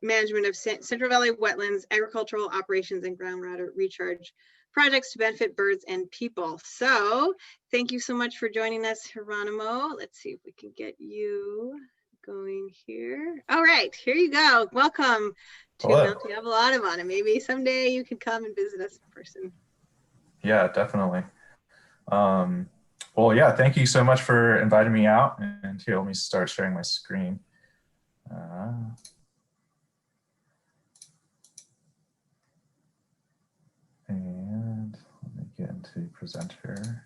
management of Central Valley wetlands, agricultural operations, and groundwater recharge projects to benefit birds and people. So thank you so much for joining us, Geronimo. Let's see if we can get you going here. All right, here you go. Welcome to Mount Diablo Audubon, and maybe someday you can come and visit us in person. Yeah, definitely. Well, yeah, thank you so much for inviting me out. And here, let me start sharing my screen. And let me get into presenter.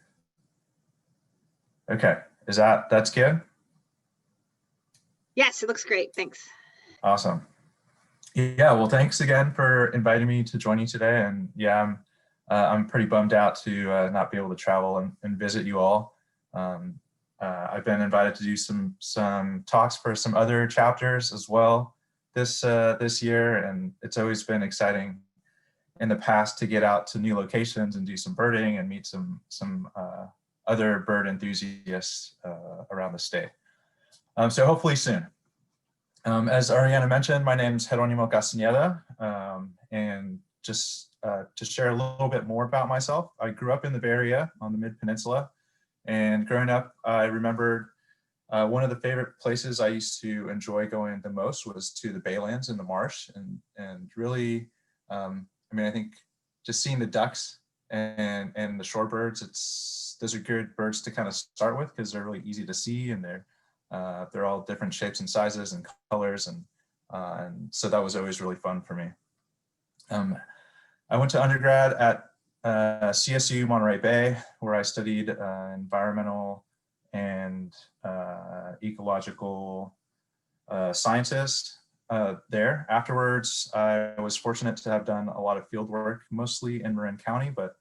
Okay, that's good? Yes, it looks great. Thanks. Awesome. Yeah, well, thanks again for inviting me to join you today. And yeah, I'm pretty bummed out to not be able to travel and visit you all. I've been invited to do some talks for some other chapters as well this year, and it's always been exciting in the past to get out to new locations and do some birding and meet some other bird enthusiasts around the state. So hopefully soon. As Ariana mentioned, my name is Jeronimo Castañeda, and just to share a little bit more about myself, I grew up in the Bay Area on the Mid-Peninsula, and growing up, I remembered one of the favorite places I used to enjoy going the most was to the Baylands in the marsh, and really, I mean, I think just seeing the ducks and the shorebirds, those are good birds to kind of start with because they're really easy to see, and they're all different shapes and sizes and colors, and so that was always really fun for me. I went to undergrad at CSU Monterey Bay, where I studied environmental and ecological sciences there. Afterwards, I was fortunate to have done a lot of field work, mostly in Marin County, but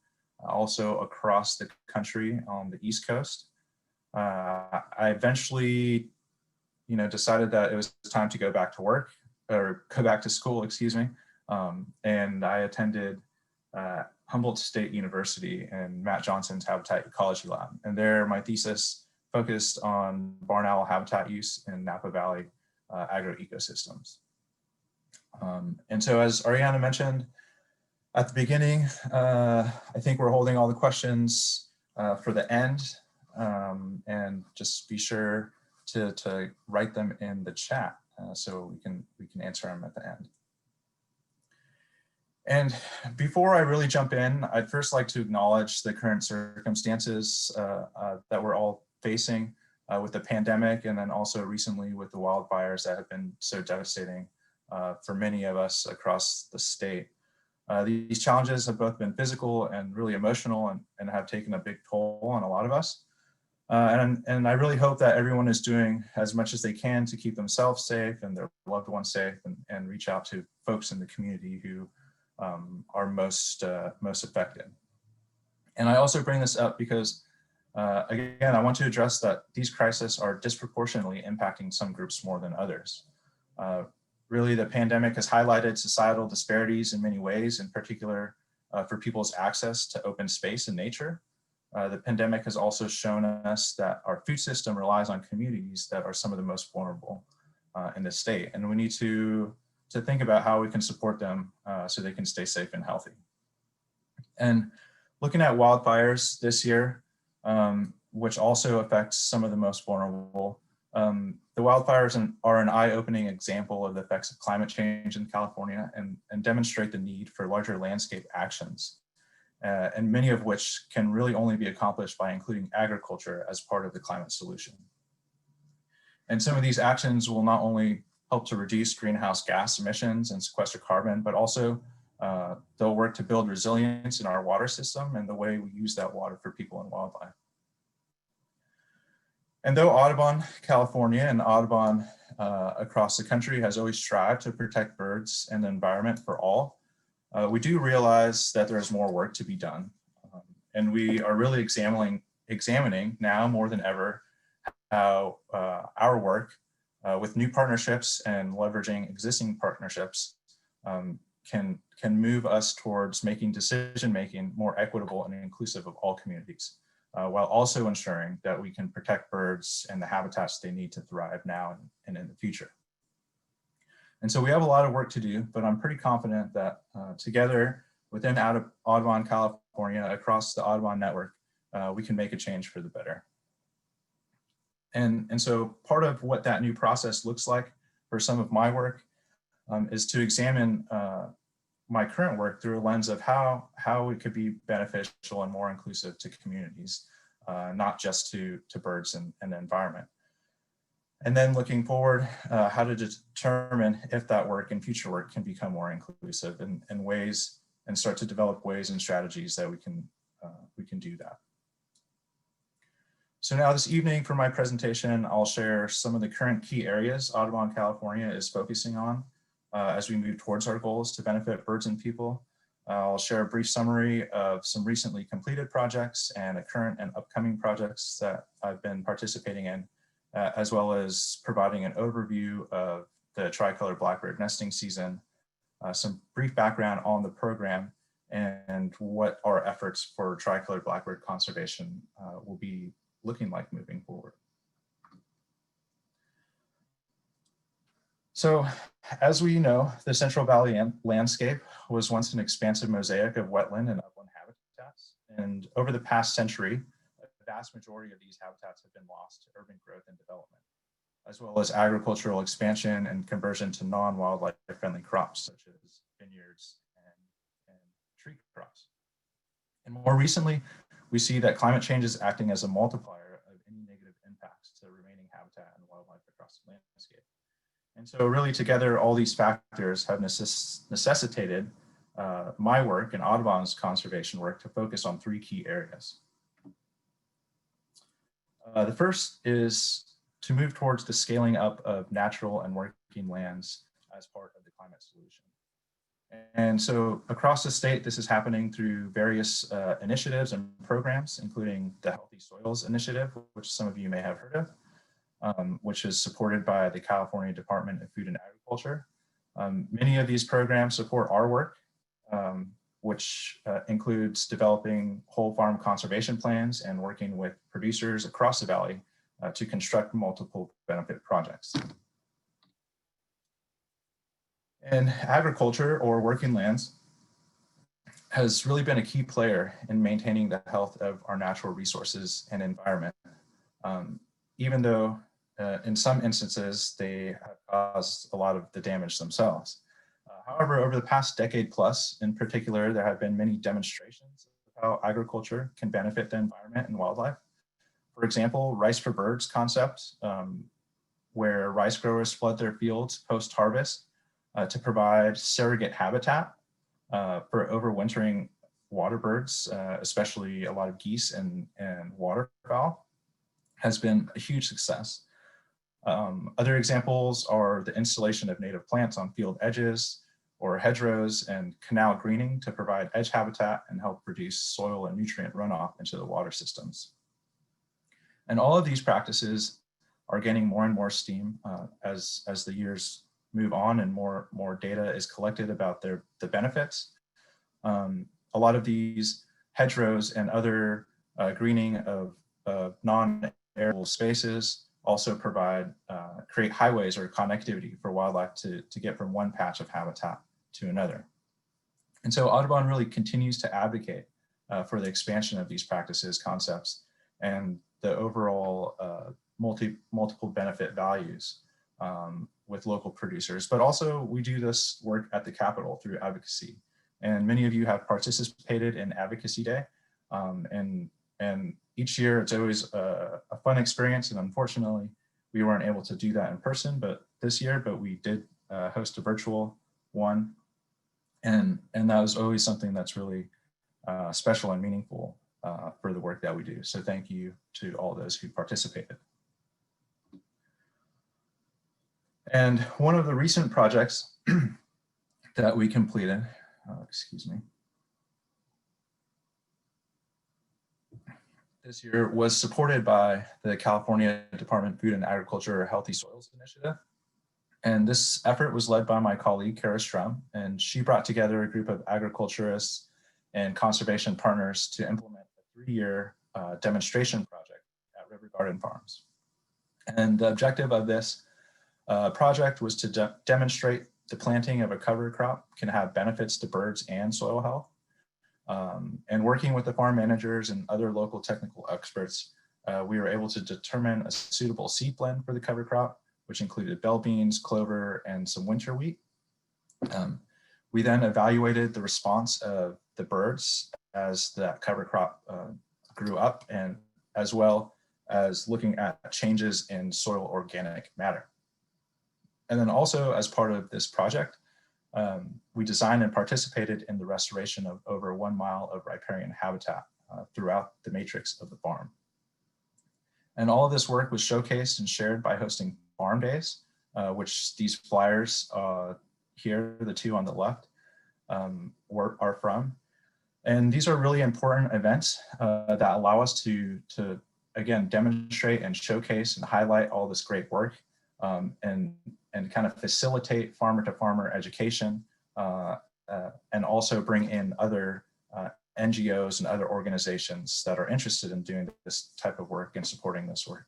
also across the country on the East Coast. I eventually, decided that it was time to go back to work, or go back to school, excuse me. And I attended Humboldt State University and Matt Johnson's Habitat Ecology Lab. And there, my thesis focused on barn owl habitat use in Napa Valley agroecosystems. And so, as Ariana mentioned at the beginning, I think we're holding all the questions for the end, and just be sure to write them in the chat so we can answer them at the end. And before I really jump in, I'd first like to acknowledge the current circumstances that we're all facing with the pandemic, and then also recently with the wildfires that have been so devastating for many of us across the state. These challenges have both been physical and really emotional, and have taken a big toll on a lot of us. And I really hope that everyone is doing as much as they can to keep themselves safe and their loved ones safe, and reach out to folks in the community who are most affected. And I also bring this up because, again, I want to address that these crises are disproportionately impacting some groups more than others. Really, the pandemic has highlighted societal disparities in many ways, in particular for people's access to open space and nature. The pandemic has also shown us that our food system relies on communities that are some of the most vulnerable in the state. And we need to think about how we can support them so they can stay safe and healthy. And looking at wildfires this year, which also affects some of the most vulnerable, the wildfires are an eye-opening example of the effects of climate change in California, and demonstrate the need for larger landscape actions, and many of which can really only be accomplished by including agriculture as part of the climate solution. And some of these actions will not only help to reduce greenhouse gas emissions and sequester carbon, but also they'll work to build resilience in our water system and the way we use that water for people and wildlife. And though Audubon, California, and Audubon across the country has always strived to protect birds and the environment for all, we do realize that there's more work to be done. And we are really examining now more than ever how our work with new partnerships and leveraging existing partnerships can move us towards making decision-making more equitable and inclusive of all communities, while also ensuring that we can protect birds and the habitats they need to thrive now and in the future. And so we have a lot of work to do, but I'm pretty confident that together within Audubon, California, across the Audubon network, we can make a change for the better. And so part of what that new process looks like for some of my work is to examine my current work through a lens of how it could be beneficial and more inclusive to communities, not just to birds and the environment. And then looking forward, how to determine if that work and future work can become more inclusive in ways, and start to develop ways and strategies that we can do that. So now this evening for my presentation, I'll share some of the current key areas Audubon, California is focusing on as we move towards our goals to benefit birds and people. I'll share a brief summary of some recently completed projects and current and upcoming projects that I've been participating in, as well as providing an overview of the tricolor blackbird nesting season, some brief background on the program, and what our efforts for tricolor blackbird conservation will be looking like moving forward. So, as we know, the Central Valley landscape was once an expansive mosaic of wetland and upland habitats. And over the past century, a vast majority of these habitats have been lost to urban growth and development, as well as agricultural expansion and conversion to non-wildlife friendly crops, such as vineyards and tree crops. And more recently, we see that climate change is acting as a multiplier of any negative impacts to remaining habitat and wildlife across the landscape. And so really together, all these factors have necessitated my work and Audubon's conservation work to focus on three key areas. The first is to move towards the scaling up of natural and working lands as part of the climate solution. And so across the state, this is happening through various initiatives and programs, including the Healthy Soils Initiative, which some of you may have heard of, which is supported by the California Department of Food and Agriculture. Many of these programs support our work, which includes developing whole farm conservation plans and working with producers across the valley to construct multiple benefit projects. And agriculture, or working lands, has really been a key player in maintaining the health of our natural resources and environment, even though in some instances they have caused a lot of the damage themselves. However, over the past decade plus, in particular, there have been many demonstrations of how agriculture can benefit the environment and wildlife. For example, Rice for Birds concept, where rice growers flood their fields post-harvest to provide surrogate habitat for overwintering water birds, especially a lot of geese and waterfowl, has been a huge success. Other examples are the installation of native plants on field edges or hedgerows and canal greening to provide edge habitat and help reduce soil and nutrient runoff into the water systems. And all of these practices are gaining more and more steam as the years move on and more data is collected about the benefits. A lot of these hedgerows and other greening of non-arable spaces also create highways or connectivity for wildlife to get from one patch of habitat to another. And so Audubon really continues to advocate for the expansion of these practices, concepts, and the overall multiple benefit values with local producers. But also we do this work at the Capitol through advocacy. And many of you have participated in Advocacy Day. And each year it's always a fun experience. And unfortunately, we weren't able to do that in person this year, but we did host a virtual one. And that was always something that's really special and meaningful for the work that we do. So thank you to all those who participated. And one of the recent projects that we completed, this year was supported by the California Department of Food and Agriculture Healthy Soils Initiative. And this effort was led by my colleague, Kara Strum, and she brought together a group of agriculturists and conservation partners to implement a 3-year demonstration project at River Garden Farms. And the objective of this project was to demonstrate the planting of a cover crop can have benefits to birds and soil health. And working with the farm managers and other local technical experts, we were able to determine a suitable seed blend for the cover crop, which included bell beans, clover, and some winter wheat. We then evaluated the response of the birds as that cover crop grew up, and as well as looking at changes in soil organic matter. And then also as part of this project, we designed and participated in the restoration of over 1 mile of riparian habitat throughout the matrix of the farm. And all of this work was showcased and shared by hosting farm days, which these flyers here, the two on the left, are from. And these are really important events that allow us to again, demonstrate and showcase and highlight all this great work, and kind of facilitate farmer to farmer education, and also bring in other NGOs and other organizations that are interested in doing this type of work and supporting this work,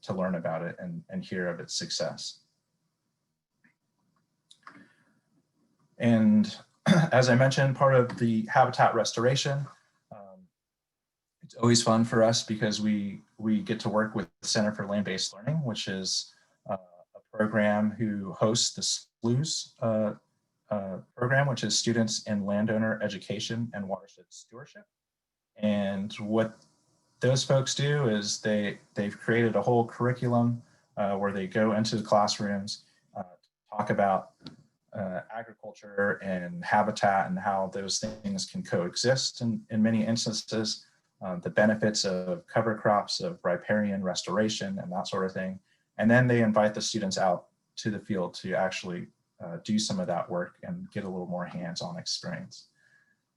to learn about it and hear of its success. And as I mentioned, part of the habitat restoration, it's always fun for us because we get to work with the Center for Land-Based Learning, which is a program who hosts the SLUES program, which is Students in Landowner Education and Watershed Stewardship. And what those folks do is they've created a whole curriculum where they go into the classrooms, talk about agriculture and habitat and how those things can coexist in many instances, the benefits of cover crops, of riparian restoration and that sort of thing. And then they invite the students out to the field to actually do some of that work and get a little more hands-on experience.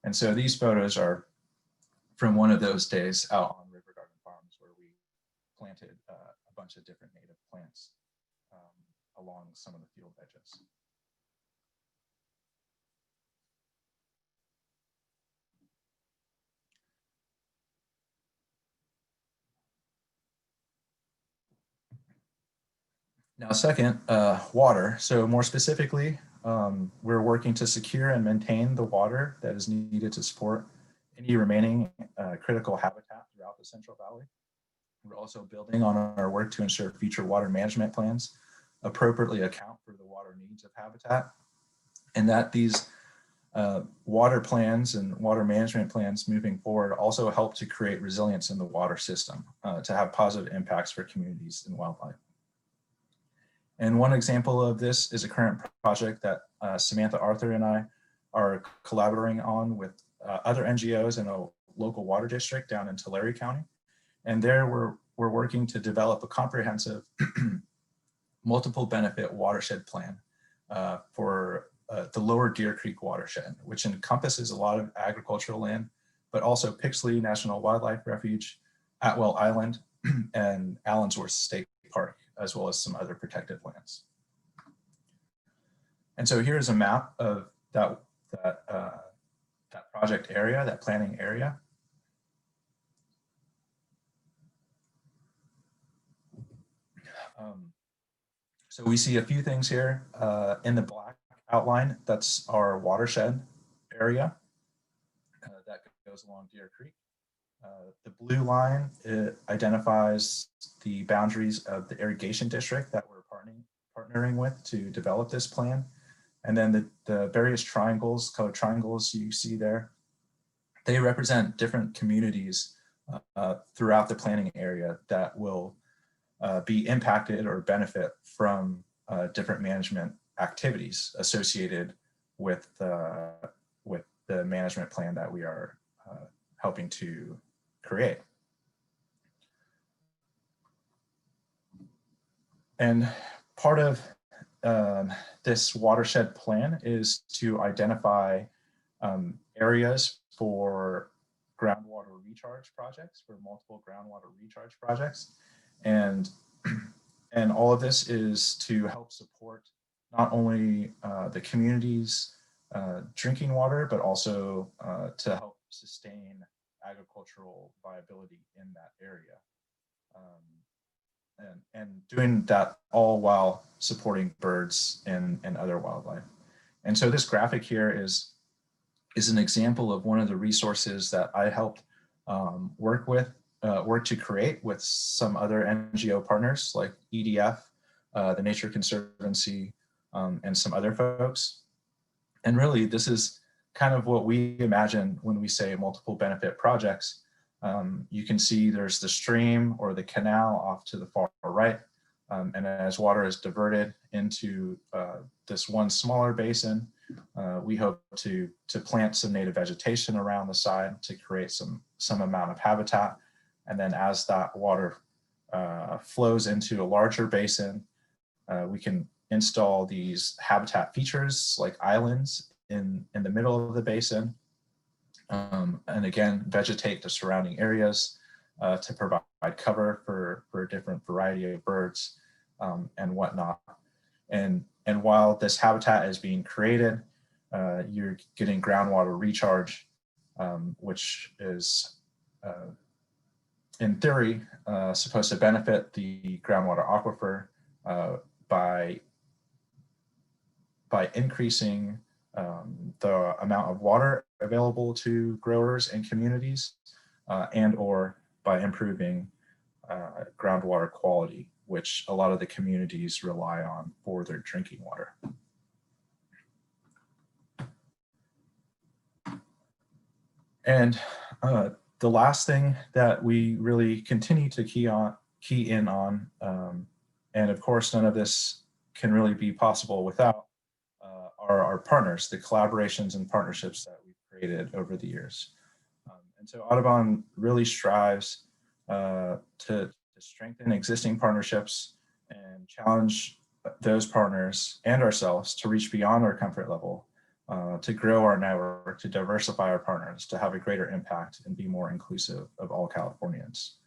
And so these photos are from one of those days out on River Garden Farms, where we planted a bunch of different native plants along some of the field edges. Now, second, water. So more specifically, we're working to secure and maintain the water that is needed to support any remaining critical habitat throughout the Central Valley. We're also building on our work to ensure future water management plans appropriately account for the water needs of habitat, and that these water plans and water management plans moving forward also help to create resilience in the water system to have positive impacts for communities and wildlife. And one example of this is a current project that Samantha Arthur and I are collaborating on with other NGOs in a local water district down in Tulare County. And there we're working to develop a comprehensive multiple benefit watershed plan for the lower Deer Creek watershed, which encompasses a lot of agricultural land, but also Pixley National Wildlife Refuge, Atwell Island, and Allensworth State Park, as well as some other protected lands. And so here's a map of that project area, that planning area. So we see a few things here in the black outline. That's our watershed area that goes along Deer Creek. The blue line, it identifies the boundaries of the irrigation district that we're partnering with to develop this plan. And then the various triangles, colored triangles you see there, they represent different communities throughout the planning area that will be impacted or benefit from different management activities associated with the management plan that we are helping to create. And part of this watershed plan is to identify areas for groundwater recharge projects, for multiple groundwater recharge projects. And all of this is to help support not only the community's drinking water, but also to help sustain agricultural viability in that area. And doing that all while supporting birds and other wildlife. And so this graphic here is an example of one of the resources that I helped work to create with some other NGO partners like EDF, the Nature Conservancy, and some other folks. And really, this is kind of what we imagine when we say multiple benefit projects. You can see there's the stream or the canal off to the far right. And as water is diverted into this one smaller basin, we hope to plant some native vegetation around the side to create some amount of habitat. And then as that water flows into a larger basin. We can install these habitat features like islands in the middle of the basin. And again, vegetate the surrounding areas to provide cover for a different variety of birds and whatnot. And while this habitat is being created, you're getting groundwater recharge, which is in theory supposed to benefit the groundwater aquifer by increasing the amount of water available to growers and communities, and or by improving groundwater quality, which a lot of the communities rely on for their drinking water. And the last thing that we really continue to key in on, and of course none of this can really be possible without are our partners, the collaborations and partnerships that we've created over the years. And so Audubon really strives to strengthen existing partnerships and challenge those partners and ourselves to reach beyond our comfort level, to grow our network, to diversify our partners, to have a greater impact and be more inclusive of all Californians.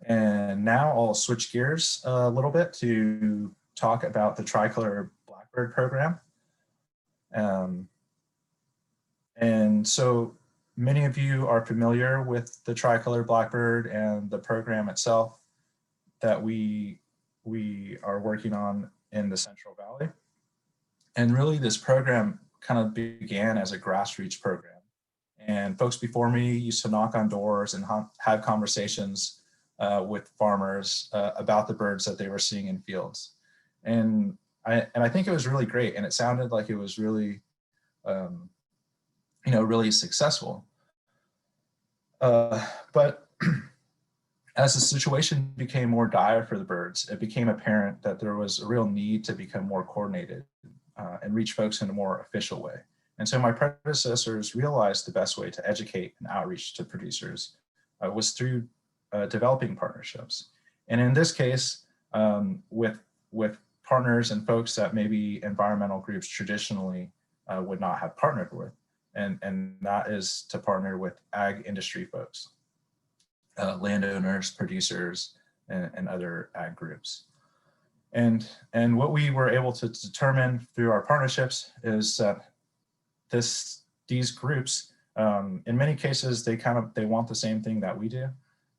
And now I'll switch gears a little bit to talk about the Tricolor Blackbird program. And so many of you are familiar with the Tricolor Blackbird and the program itself that we are working on in the Central Valley. And really this program kind of began as a grassroots program. And folks before me used to knock on doors and have conversations with farmers about the birds that they were seeing in fields. And I think it was really great. And it sounded like it was really, really successful. But as the situation became more dire for the birds, it became apparent that there was a real need to become more coordinated and reach folks in a more official way. And so my predecessors realized the best way to educate and outreach to producers was through developing partnerships. And in this case, with partners and folks that maybe environmental groups traditionally would not have partnered with. And that is to partner with ag industry folks, landowners, producers, and other ag groups. And what we were able to determine through our partnerships is that these groups, in many cases, they want the same thing that we do.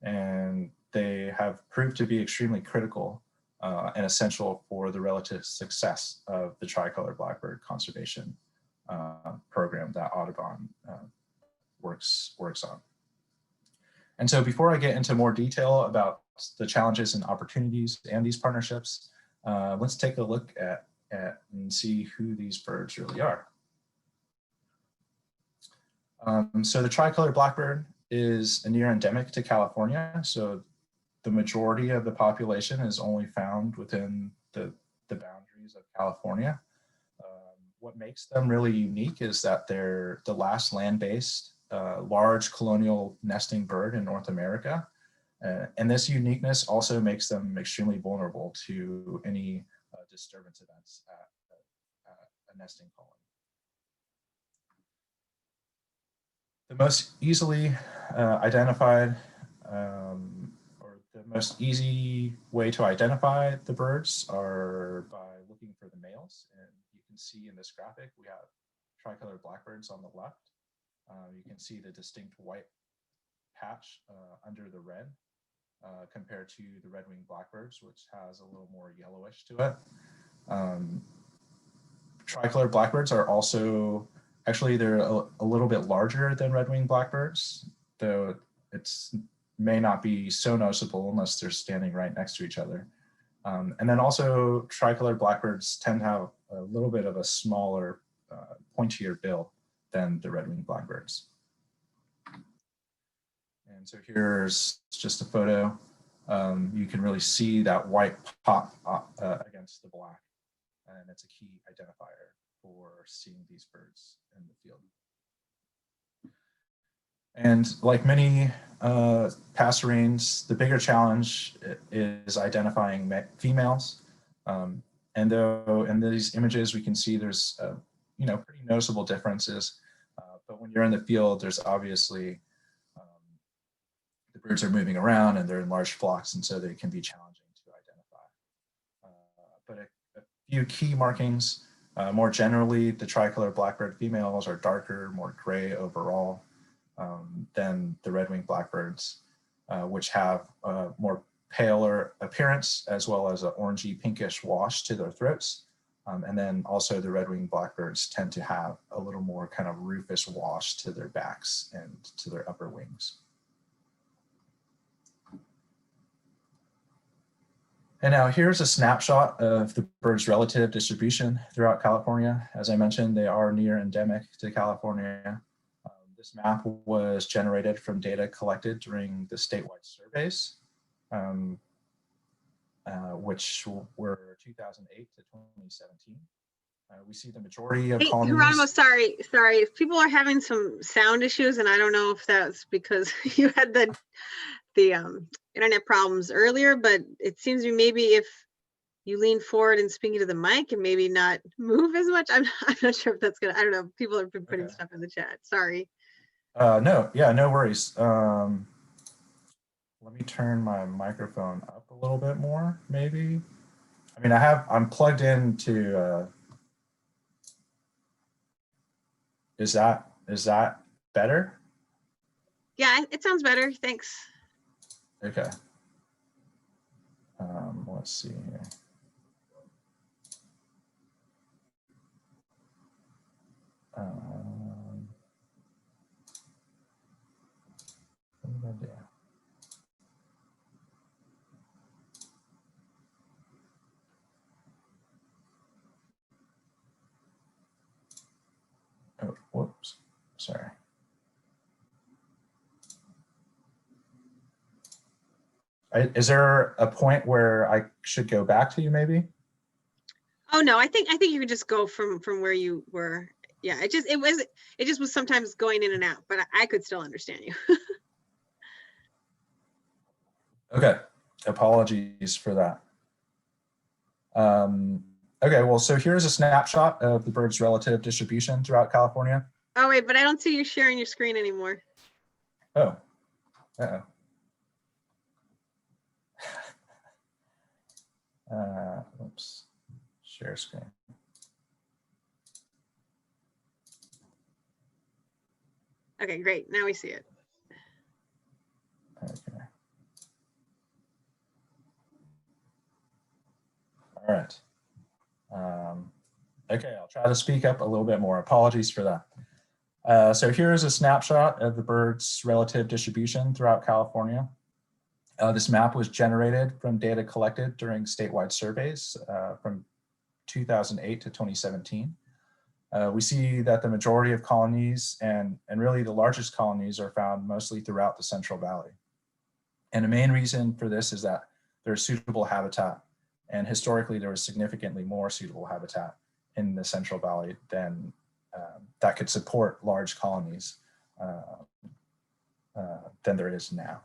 And they have proved to be extremely critical and essential for the relative success of the Tricolor Blackbird conservation program that Audubon works on. And so before I get into more detail about the challenges and opportunities and these partnerships, let's take a look at and see who these birds really are. So the Tricolor Blackbird is a near endemic to California. So the majority of the population is only found within the boundaries of California. What makes them really unique is that they're the last land-based large colonial nesting bird in North America. And this uniqueness also makes them extremely vulnerable to any disturbance events at a nesting colony. The most easily identified or the most easy way to identify the birds are by looking for the males. And you can see in this graphic, we have Tricolor Blackbirds on the left. You can see the distinct white patch under the red compared to the red-winged blackbirds, which has a little more yellowish to it. Tricolor Blackbirds are also, actually they're a little bit larger than red-winged blackbirds, though it's may not be so noticeable unless they're standing right next to each other. And then also Tricolor Blackbirds tend to have a little bit of a smaller, pointier bill than the red-winged blackbirds. And so here's just a photo. You can really see that white pop against the black, and it's a key identifier for seeing these birds in the field. And like many passerines, the bigger challenge is identifying females. And though in these images we can see there's pretty noticeable differences, but when you're in the field, there's obviously the birds are moving around and they're in large flocks, and so they can be challenging to identify. But a few key markings. More generally, the tricolor blackbird females are darker, more gray overall than the red-winged blackbirds, which have a more paler appearance as well as an orangey pinkish wash to their throats. And then also the red-winged blackbirds tend to have a little more kind of rufous wash to their backs and to their upper wings. And now here's a snapshot of the bird's relative distribution throughout California. As I mentioned, they are near endemic to California. This map was generated from data collected during the statewide surveys, which were 2008 to 2017. We see the majority of colonies. Geronimo, sorry. If people are having some sound issues, and I don't know if that's because you had the internet problems earlier, but it seems to me maybe if you lean forward and speak into the mic and maybe not move as much. I'm not sure if that's gonna. I don't know. People have been putting stuff in the chat. Sorry. No worries. Let me turn my microphone up a little bit more, maybe. I mean, I'm plugged into. Is that better? Yeah, it sounds better. Thanks. Okay. Let's see here. What did I do? Oh, whoops, sorry. Is there a point where I should go back to you maybe? Oh no, I think you could just go from where you were. Yeah, it just was sometimes going in and out, but I could still understand you. Okay, apologies for that. Okay, well, so here's a snapshot of the bird's relative distribution throughout California. Oh wait, but I don't see you sharing your screen anymore. Oh, uh-oh. Oops, share screen. Okay, great. Now we see it. Okay. All right. Okay, I'll try to speak up a little bit more. Apologies for that. So here's a snapshot of the bird's relative distribution throughout California. This map was generated from data collected during statewide surveys from 2008 to 2017. We see that the majority of colonies and really the largest colonies are found mostly throughout the Central Valley. And the main reason for this is that there's suitable habitat, and historically there was significantly more suitable habitat in the Central Valley than that could support large colonies than there is now.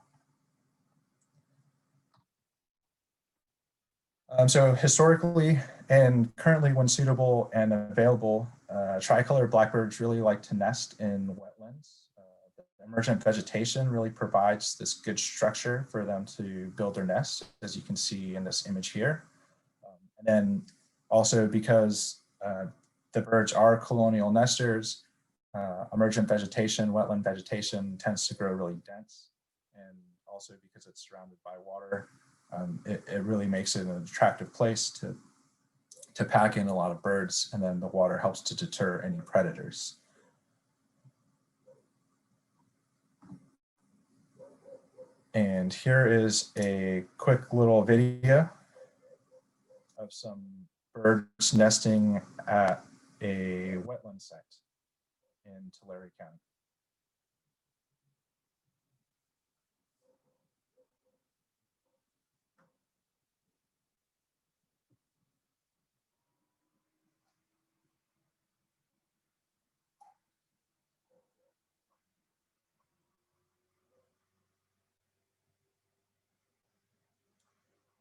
So historically and currently, when suitable and available, tricolor blackbirds really like to nest in wetlands. The emergent vegetation really provides this good structure for them to build their nests, as you can see in this image here. And then also because the birds are colonial nesters, emergent vegetation, wetland vegetation tends to grow really dense. And also because it's surrounded by water, it really makes it an attractive place to pack in a lot of birds, and then the water helps to deter any predators. And here is a quick little video of some birds nesting at a wetland site in Tulare County.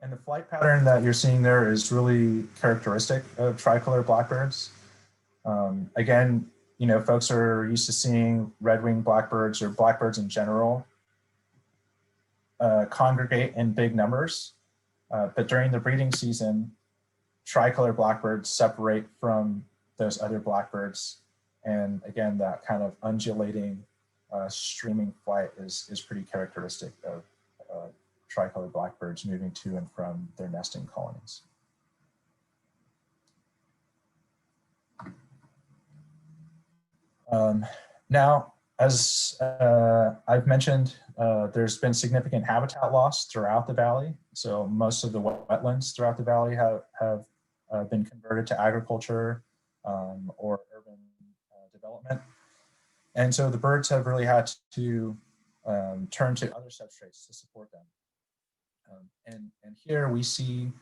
And the flight pattern that you're seeing there is really characteristic of tricolor blackbirds. Again, you know, folks are used to seeing red-winged blackbirds or blackbirds in general congregate in big numbers. But during the breeding season, tricolor blackbirds separate from those other blackbirds. And again, that kind of undulating, streaming flight is pretty characteristic of tricolor blackbirds moving to and from their nesting colonies. Now, as I've mentioned, there's been significant habitat loss throughout the valley. So most of the wetlands throughout the valley have been converted to agriculture or urban development. And so the birds have really had to turn to other substrates to support them. And here we see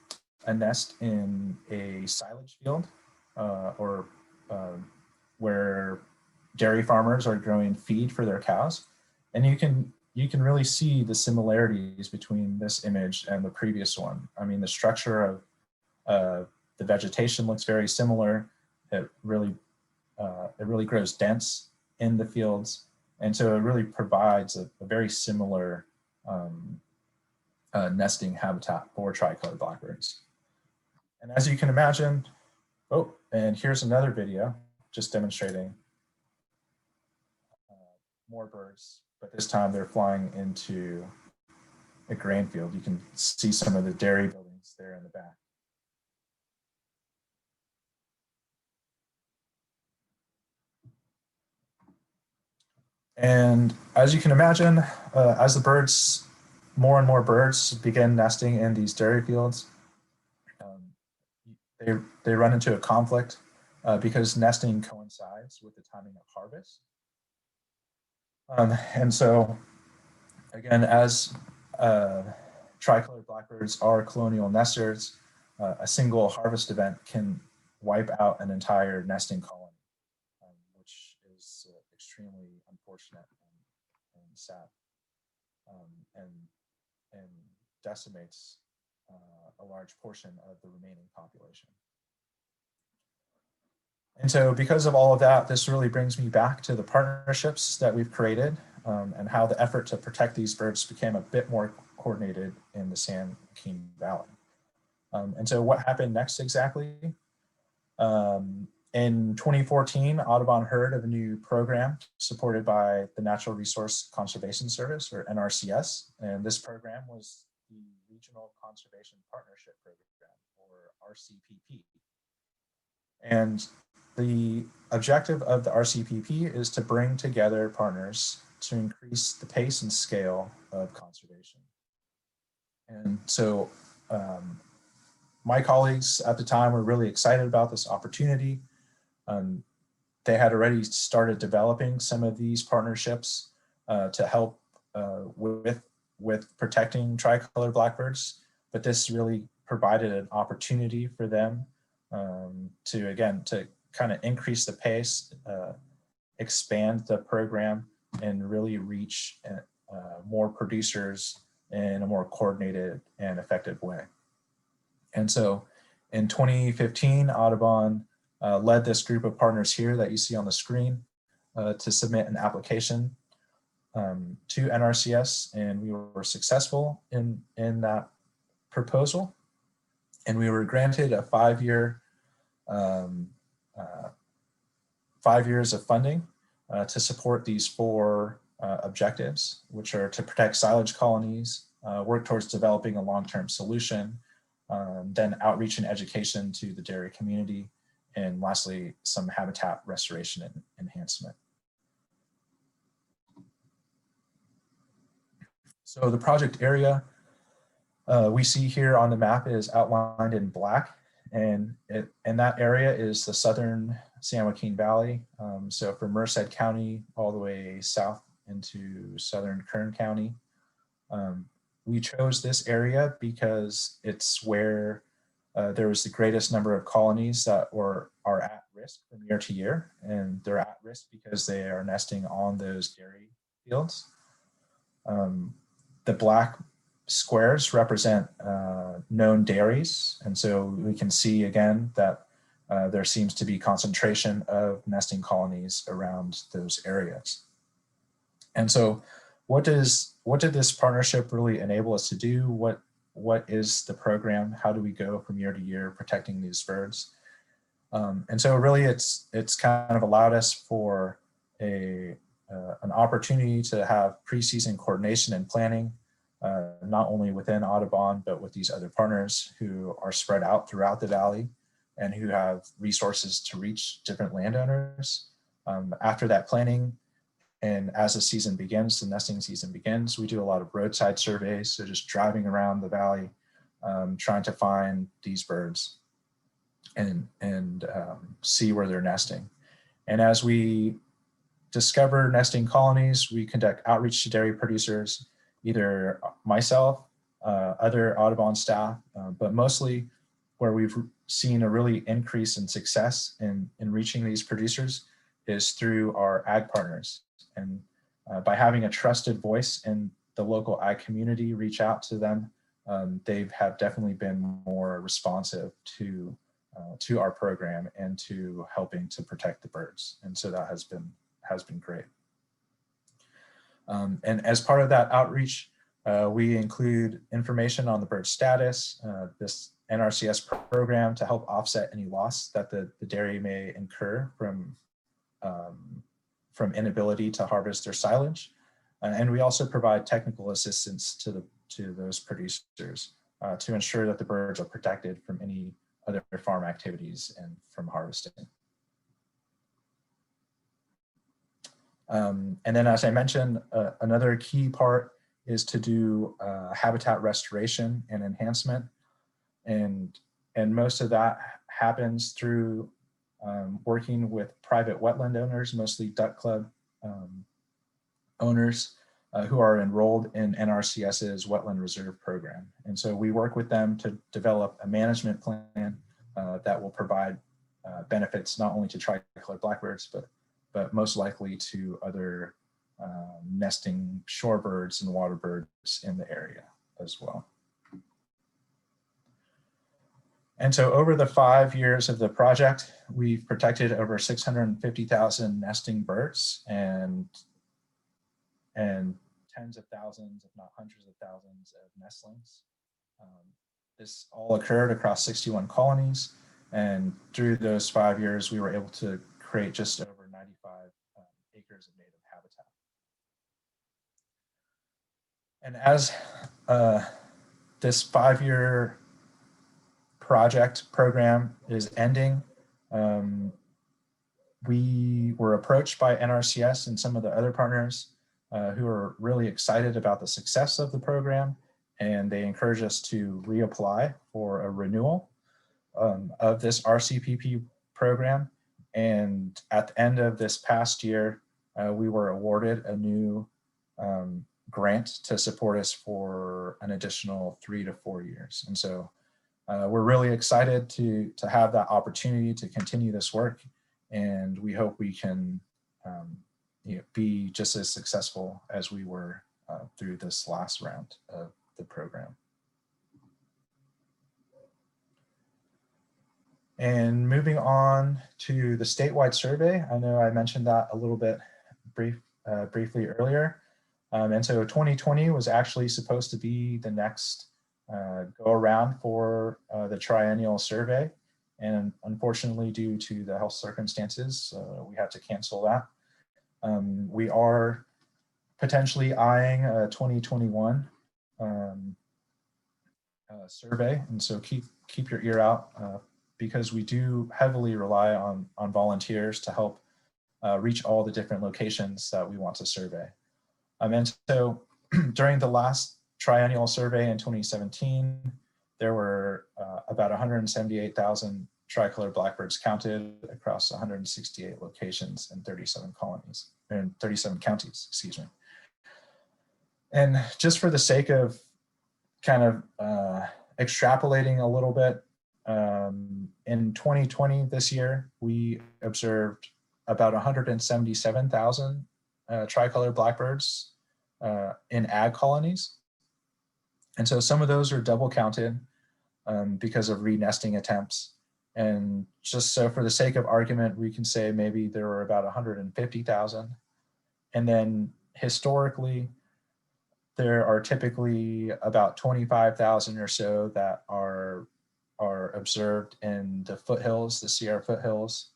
a nest in a silage field where dairy farmers are growing feed for their cows. And you can really see the similarities between this image and the previous one. I mean, the structure of the vegetation looks very similar. It really grows dense in the fields. And so it really provides a very similar nesting habitat for tricolor blackbirds. And as you can imagine, oh, and here's another video just demonstrating more birds, but this time they're flying into a grain field. You can see some of the dairy buildings there in the back. And as you can imagine, as the birds, more and more birds begin nesting in these dairy fields, they run into a conflict because nesting coincides with the timing of harvest. And so, again, as tricolor blackbirds are colonial nesters, a single harvest event can wipe out an entire nesting colony, which is extremely unfortunate and sad, and decimates a large portion of the remaining population. And so because of all of that, this really brings me back to the partnerships that we've created and how the effort to protect these birds became a bit more coordinated in the San Joaquin Valley. And so what happened next exactly? In 2014, Audubon heard of a new program supported by the Natural Resource Conservation Service, or NRCS. And this program was the Regional Conservation Partnership Program, or RCPP. And the objective of the RCPP is to bring together partners to increase the pace and scale of conservation. And so my colleagues at the time were really excited about this opportunity. They had already started developing some of these partnerships to help with protecting tricolor blackbirds, but this really provided an opportunity for them to kind of increase the pace, expand the program, and really reach more producers in a more coordinated and effective way. And so in 2015, Audubon led this group of partners here that you see on the screen to submit an application to NRCS, and we were successful in that proposal. And we were granted a 5 year 5 years of funding to support these 4 objectives, which are to protect silage colonies, work towards developing a long-term solution, then outreach and education to the dairy community, and lastly, some habitat restoration and enhancement. So the project area we see here on the map is outlined in black, and that area is the southern San Joaquin Valley. So from Merced County all the way south into southern Kern County. We chose this area because it's where there was the greatest number of colonies that are at risk from year to year, and they're at risk because they are nesting on those dairy fields. The black squares represent known dairies. And so we can see again that there seems to be concentration of nesting colonies around those areas. And so what did this partnership really enable us to do? What is the program? How do we go from year to year protecting these birds? And so really it's kind of allowed us for an opportunity to have pre-season coordination and planning, not only within Audubon, but with these other partners who are spread out throughout the valley and who have resources to reach different landowners. After that planning, and as the season begins, the nesting season begins, we do a lot of roadside surveys. So just driving around the valley, trying to find these birds and see where they're nesting. And as we discover nesting colonies, we conduct outreach to dairy producers, either myself, other Audubon staff, but mostly where we've seen a really increase in success in reaching these producers is through our ag partners. And by having a trusted voice in the local ag community reach out to them, they have definitely been more responsive to our program and to helping to protect the birds. And so that has been great. And as part of that outreach, we include information on the bird status, this NRCS program to help offset any loss that the dairy may incur from inability to harvest their silage. And we also provide technical assistance to those producers to ensure that the birds are protected from any other farm activities and from harvesting. And then, as I mentioned, another key part is to do habitat restoration and enhancement. And most of that happens through working with private wetland owners, mostly duck club owners who are enrolled in NRCS's wetland reserve program. And so we work with them to develop a management plan that will provide benefits not only to tricolored blackbirds, but most likely to other nesting shorebirds and water birds in the area as well. And so over the 5 years of the project, we've protected over 650,000 nesting birds and tens of thousands, if not hundreds of thousands of nestlings. This all occurred across 61 colonies. And through those 5 years, we were able to create just over 95 acres of native habitat. And as this 5-year program is ending, we were approached by NRCS and some of the other partners who are really excited about the success of the program, and they encouraged us to reapply for a renewal of this RCPP program. And at the end of this past year, we were awarded a new grant to support us for an additional 3 to 4 years. And so we're really excited to have that opportunity to continue this work, and we hope we can be just as successful as we were through this last round of the program. And moving on to the statewide survey, I know I mentioned that a little bit briefly earlier. And so 2020 was actually supposed to be the next go around for the triennial survey. And unfortunately, due to the health circumstances, we had to cancel that. We are potentially eyeing a 2021 survey. And so keep your ear out because we do heavily rely on volunteers to help reach all the different locations that we want to survey. And so during the last triennial survey in 2017, there were about 178,000 tricolored blackbirds counted across 168 locations in 37 colonies, in 37 counties, excuse me. And just for the sake of kind of extrapolating a little bit, in 2020, this year, we observed about 177,000 tricolored blackbirds in ag colonies. And so some of those are double counted because of re-nesting attempts. And just so for the sake of argument, we can say maybe there were about 150,000. And then historically, there are typically about 25,000 or so that are observed in the foothills, the Sierra foothills.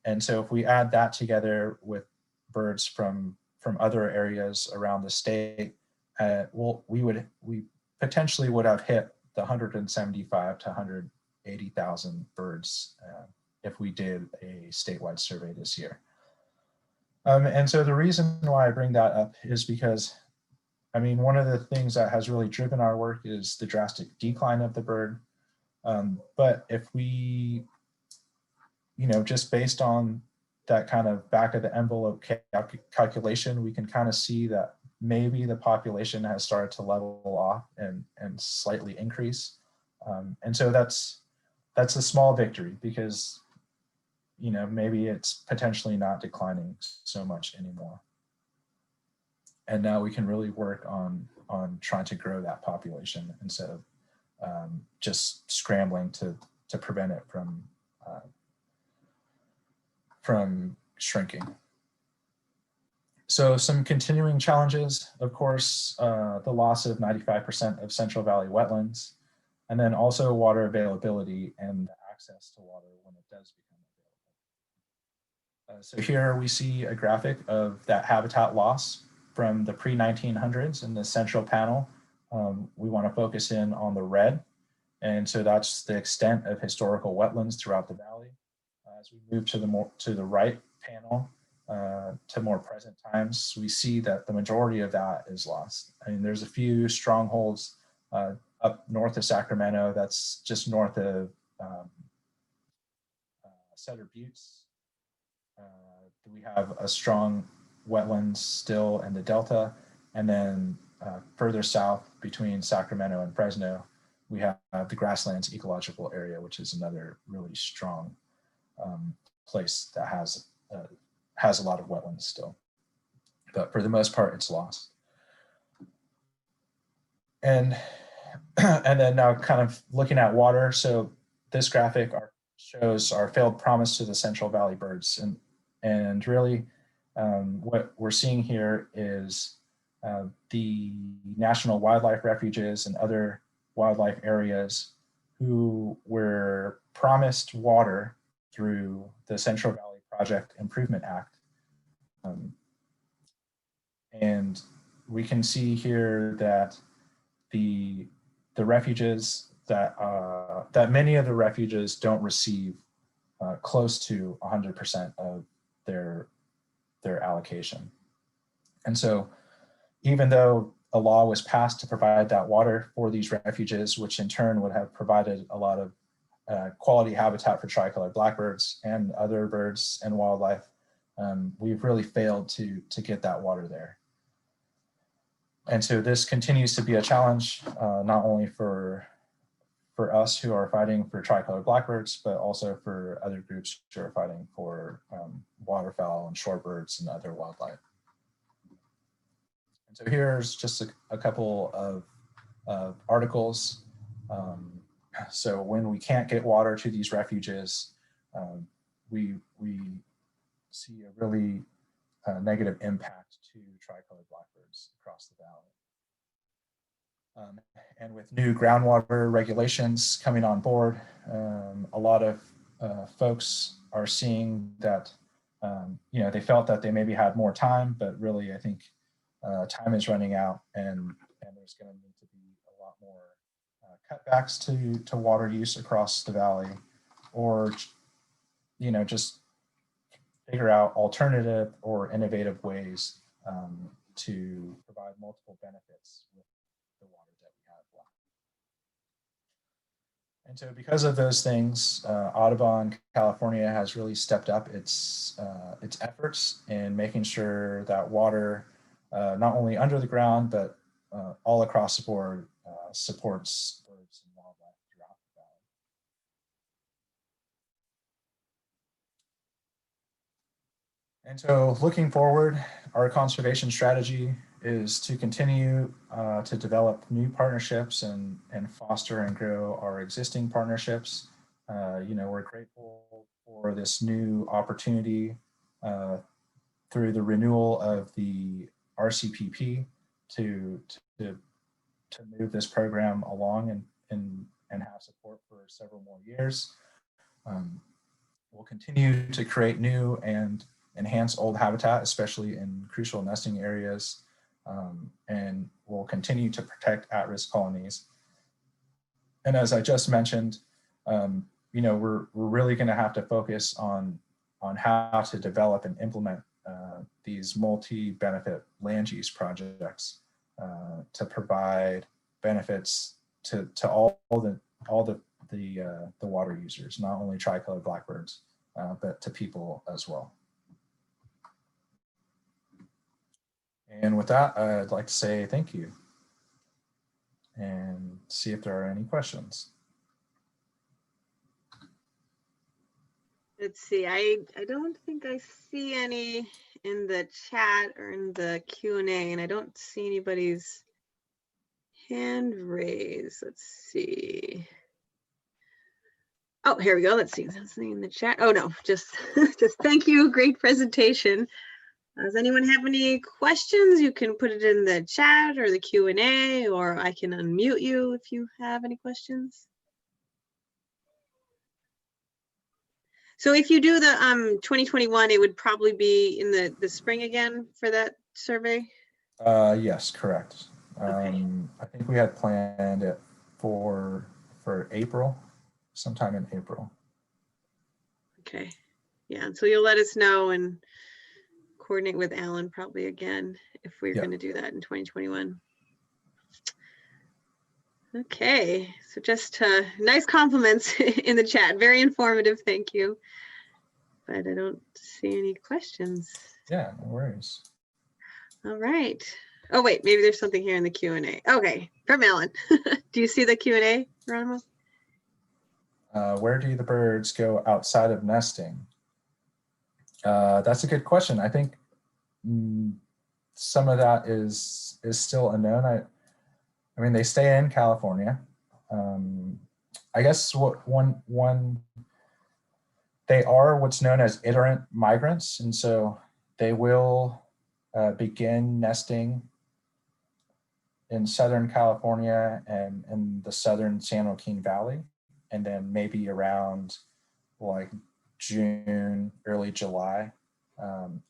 And so if we add that together with birds from other areas around the state, we potentially would have hit the 175 to 180,000 birds if we did a statewide survey this year. And so the reason why I bring that up is because, I mean, one of the things that has really driven our work is the drastic decline of the bird. But if we, just based on that kind of back of the envelope calculation, we can kind of see that maybe the population has started to level off and slightly increase. And so that's a small victory because, maybe it's potentially not declining so much anymore. And now we can really work on trying to grow that population instead of just scrambling to prevent it from shrinking. So some continuing challenges, of course, the loss of 95% of Central Valley wetlands, and then also water availability and access to water when it does become available. So here we see a graphic of that habitat loss from the pre-1900s in the central panel. We want to focus in on the red. And so that's the extent of historical wetlands throughout the valley. As we move to the right panel, to more present times, we see that the majority of that is lost. I mean, there's a few strongholds up north of Sacramento, that's just north of Cedar Buttes. We have a strong wetlands still in the Delta, and then further south between Sacramento and Fresno, we have the Grasslands Ecological Area, which is another really strong place that has a lot of wetlands still. But for the most part, it's lost. And then now kind of looking at water. So this graphic shows our failed promise to the Central Valley birds. And really what we're seeing here is the national wildlife refuges and other wildlife areas who were promised water through the Central Valley Project Improvement Act. And we can see here that the refuges that many of the refuges don't receive close to 100% of their allocation. And so even though a law was passed to provide that water for these refuges, which in turn would have provided a lot of quality habitat for tricolored blackbirds and other birds and wildlife, we've really failed to get that water there. And so this continues to be a challenge, not only for us who are fighting for tricolored blackbirds, but also for other groups who are fighting for waterfowl and shorebirds and other wildlife. And so here's just a couple of articles. So when we can't get water to these refuges, we see a really negative impact to tricolored blackbirds across the valley. And with new groundwater regulations coming on board, a lot of folks are seeing that, they felt that they maybe had more time, but really I think time is running out, and there's going to need to be a lot more cutbacks to water use across the valley, or just figure out alternative or innovative ways to provide multiple benefits with the water that we have left. And so because of those things, Audubon, California has really stepped up its efforts in making sure that water, not only under the ground, but all across the board, supports birds and wildlife throughout the valley. And so looking forward, our conservation strategy is to continue to develop new partnerships and foster and grow our existing partnerships. We're grateful for this new opportunity through the renewal of the RCPP to move this program along and have support for several more years. We'll continue to create new and enhance old habitat, especially in crucial nesting areas, and we'll continue to protect at-risk colonies. And as I just mentioned, we're really going to have to focus on how to develop and implement these multi-benefit land use projects to provide benefits to all the water users, not only tricolored blackbirds, but to people as well. And with that, I'd like to say thank you and see if there are any questions. Let's see, I don't think I see any in the chat or in the Q&A, and I don't see anybody's hand raised. Let's see. Oh, here we go. Let's see. Something in the chat. Oh no, just thank you. Great presentation. Does anyone have any questions? You can put it in the chat or the Q&A, or I can unmute you if you have any questions. So if you do the 2021, it would probably be in the spring again for that survey? Yes, correct. Okay. I think we had planned it for April, sometime in April. Okay. Yeah, so you'll let us know and coordinate with Alan probably again if we're going to do that in 2021. Okay, so just nice compliments in the chat. Very informative, thank you. But I don't see any questions. Yeah, no worries. All right. Oh wait, maybe there's something here in the Q&A. Okay, from Alan. Do you see the Q&A, Geronimo? Where do the birds go outside of nesting? That's a good question. I think some of that is still unknown. I mean, they stay in California. I guess they are what's known as iterant migrants, and so they will begin nesting in Southern California and in the Southern San Joaquin Valley, and then maybe around like June, early July.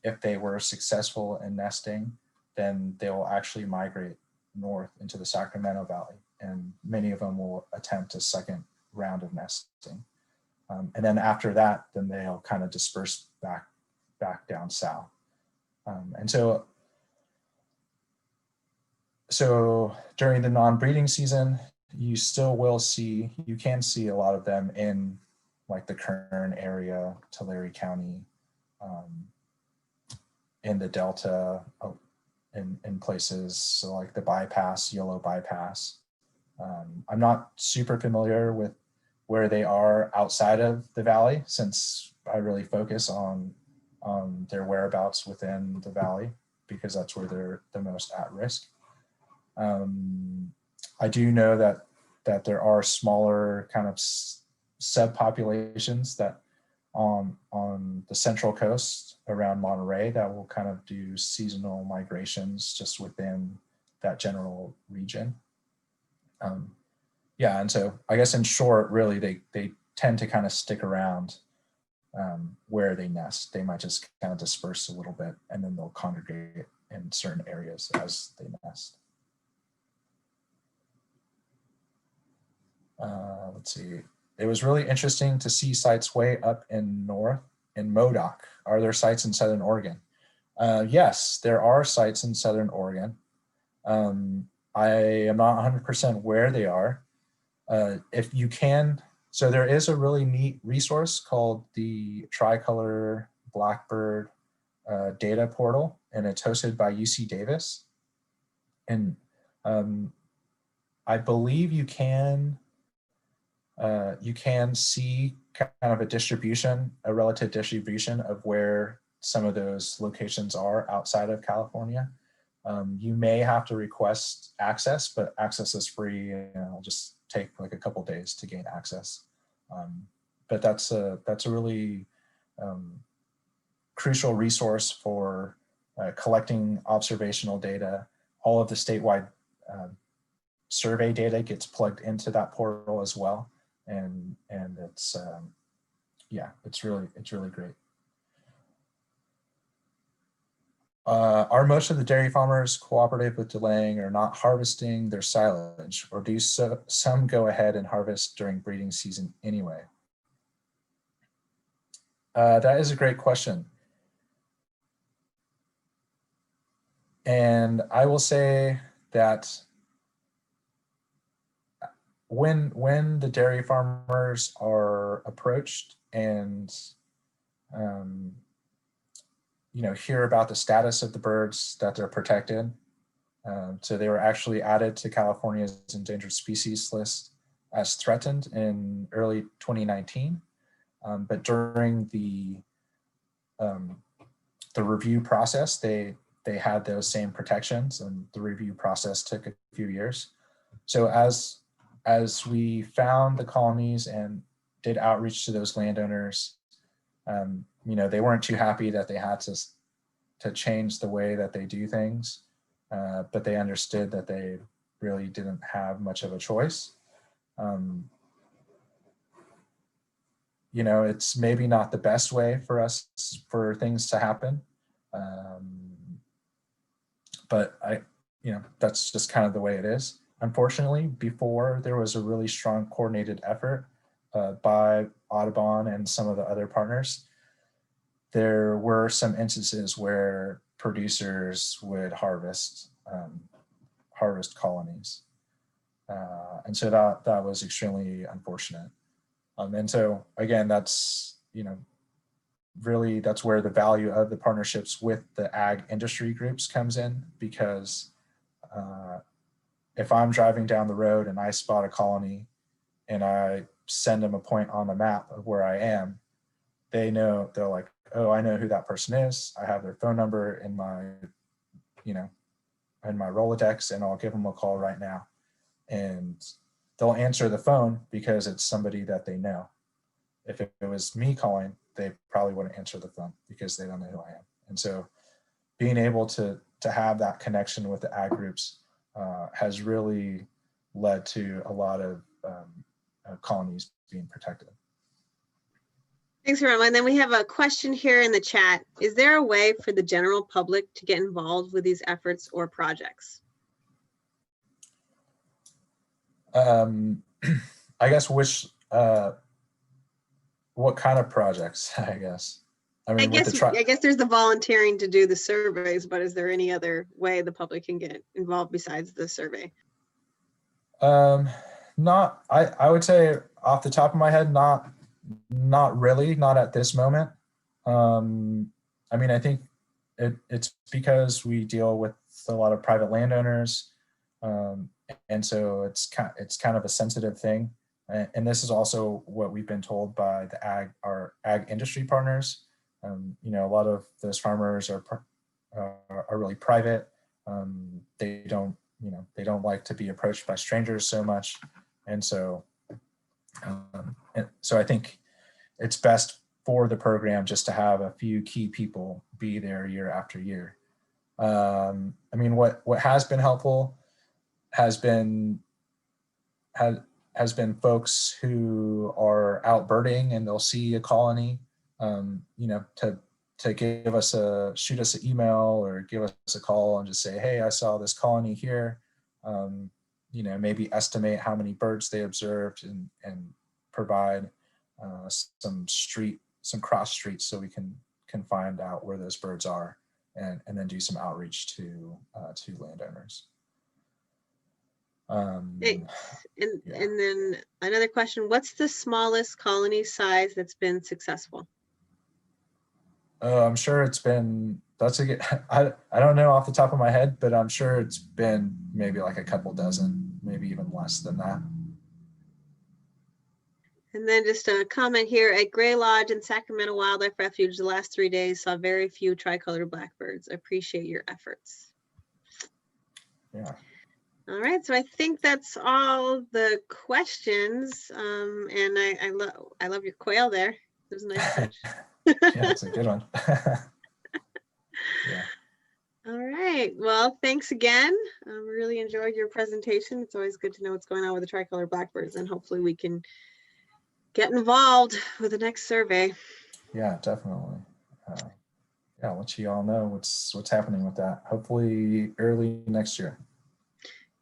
If they were successful in nesting, then they will actually migrate north into the Sacramento Valley, and many of them will attempt a second round of nesting. And then after that, then they'll kind of disperse back down south. And so during the non-breeding season, you can see a lot of them in like the Kern area, Tulare County, in the Delta, in places so like the bypass, Yolo bypass. I'm not super familiar with where they are outside of the valley, since I really focus on their whereabouts within the valley, because that's where they're the most at risk. I do know that there are smaller kind of subpopulations that on the central coast around Monterey that will kind of do seasonal migrations just within that general region. Yeah, and so I guess in short, really, they tend to kind of stick around where they nest. They might just kind of disperse a little bit, and then they'll congregate in certain areas as they nest. Let's see. It was really interesting to see sites way up in north in Modoc. Are there sites in Southern Oregon? Yes, there are sites in Southern Oregon. I am not 100% where they are. If you can, so there is a really neat resource called the Tricolor Blackbird data portal, and it's hosted by UC Davis. And I believe you can see kind of a relative distribution of where some of those locations are outside of California. You may have to request access, but access is free, and it'll just take like a couple days to gain access. But that's a really crucial resource for collecting observational data. All of the statewide survey data gets plugged into that portal as well, and it's yeah, it's really great. Are most of the dairy farmers cooperative with delaying or not harvesting their silage, or do some go ahead and harvest during breeding season anyway? That is a great question. And I will say that when the dairy farmers are approached and hear about the status of the birds that they're protected, so they were actually added to California's endangered species list as threatened in early 2019, but during the review process, they had those same protections, and the review process took a few years. So as we found the colonies and did outreach to those landowners, they weren't too happy that they had to change the way that they do things, but they understood that they really didn't have much of a choice. It's maybe not the best way for things to happen, but that's just kind of the way it is. Unfortunately, before there was a really strong coordinated effort by Audubon and some of the other partners, there were some instances where producers would harvest colonies. And so that was extremely unfortunate. And so again, that's, really that's where the value of the partnerships with the ag industry groups comes in, because if I'm driving down the road and I spot a colony and I send them a point on the map of where I am, they know, they're like, oh, I know who that person is. I have their phone number in my, in my Rolodex, and I'll give them a call right now. And they'll answer the phone because it's somebody that they know. If it was me calling, they probably wouldn't answer the phone because they don't know who I am. And so being able to have that connection with the ag groups has really led to a lot of colonies being protected. Thanks, Ron. And then we have a question here in the chat. Is there a way for the general public to get involved with these efforts or projects? I guess what kind of projects, I guess? I guess there's the volunteering to do the surveys, but is there any other way the public can get involved besides the survey? I would say off the top of my head, not really, not at this moment. I think it's because we deal with a lot of private landowners, and so it's kind of a sensitive thing. And this is also what we've been told by our ag industry partners. A lot of those farmers are really private. They don't like to be approached by strangers so much, and so I think it's best for the program just to have a few key people be there year after year. What has been helpful has been folks who are out birding and they'll see a colony, to shoot us an email or give us a call and just say, hey, I saw this colony here. Maybe estimate how many birds they observed and provide some cross streets so we can find out where those birds are, and then do some outreach to landowners. And then another question, what's the smallest colony size that's been successful? I'm sure it's been, I don't know off the top of my head, but I'm sure it's been maybe like a couple dozen, maybe even less than that. And then just a comment here, at Gray Lodge and Sacramento Wildlife Refuge, the last 3 days saw very few tricolored blackbirds. Appreciate your efforts. Yeah. All right, so I think that's all the questions. And I love your quail there. It was a nice touch. Yeah, it's a good one. Yeah. All right, well, thanks again. Really enjoyed your presentation. It's always good to know what's going on with the tricolor blackbirds, and hopefully we can get involved with the next survey. Yeah, definitely. Yeah, I'll let you all know what's happening with that. Hopefully early next year.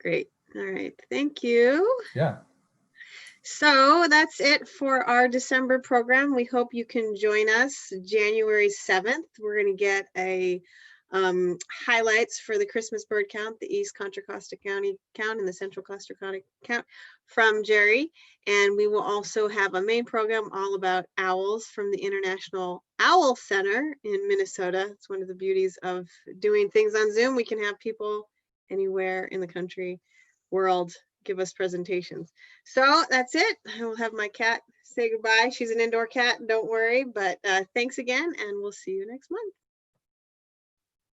Great. All right, thank you. Yeah. So that's it for our December program. We hope you can join us January 7th. We're going to get a highlights for the Christmas bird count, the East Contra Costa County count and the Central Costa County count from Jerry. And we will also have a main program all about owls from the International Owl Center in Minnesota. It's one of the beauties of doing things on Zoom. We can have people anywhere in the country, world, give us presentations. So that's it. I will have my cat say goodbye. She's an indoor cat, don't worry, but thanks again, and we'll see you next month.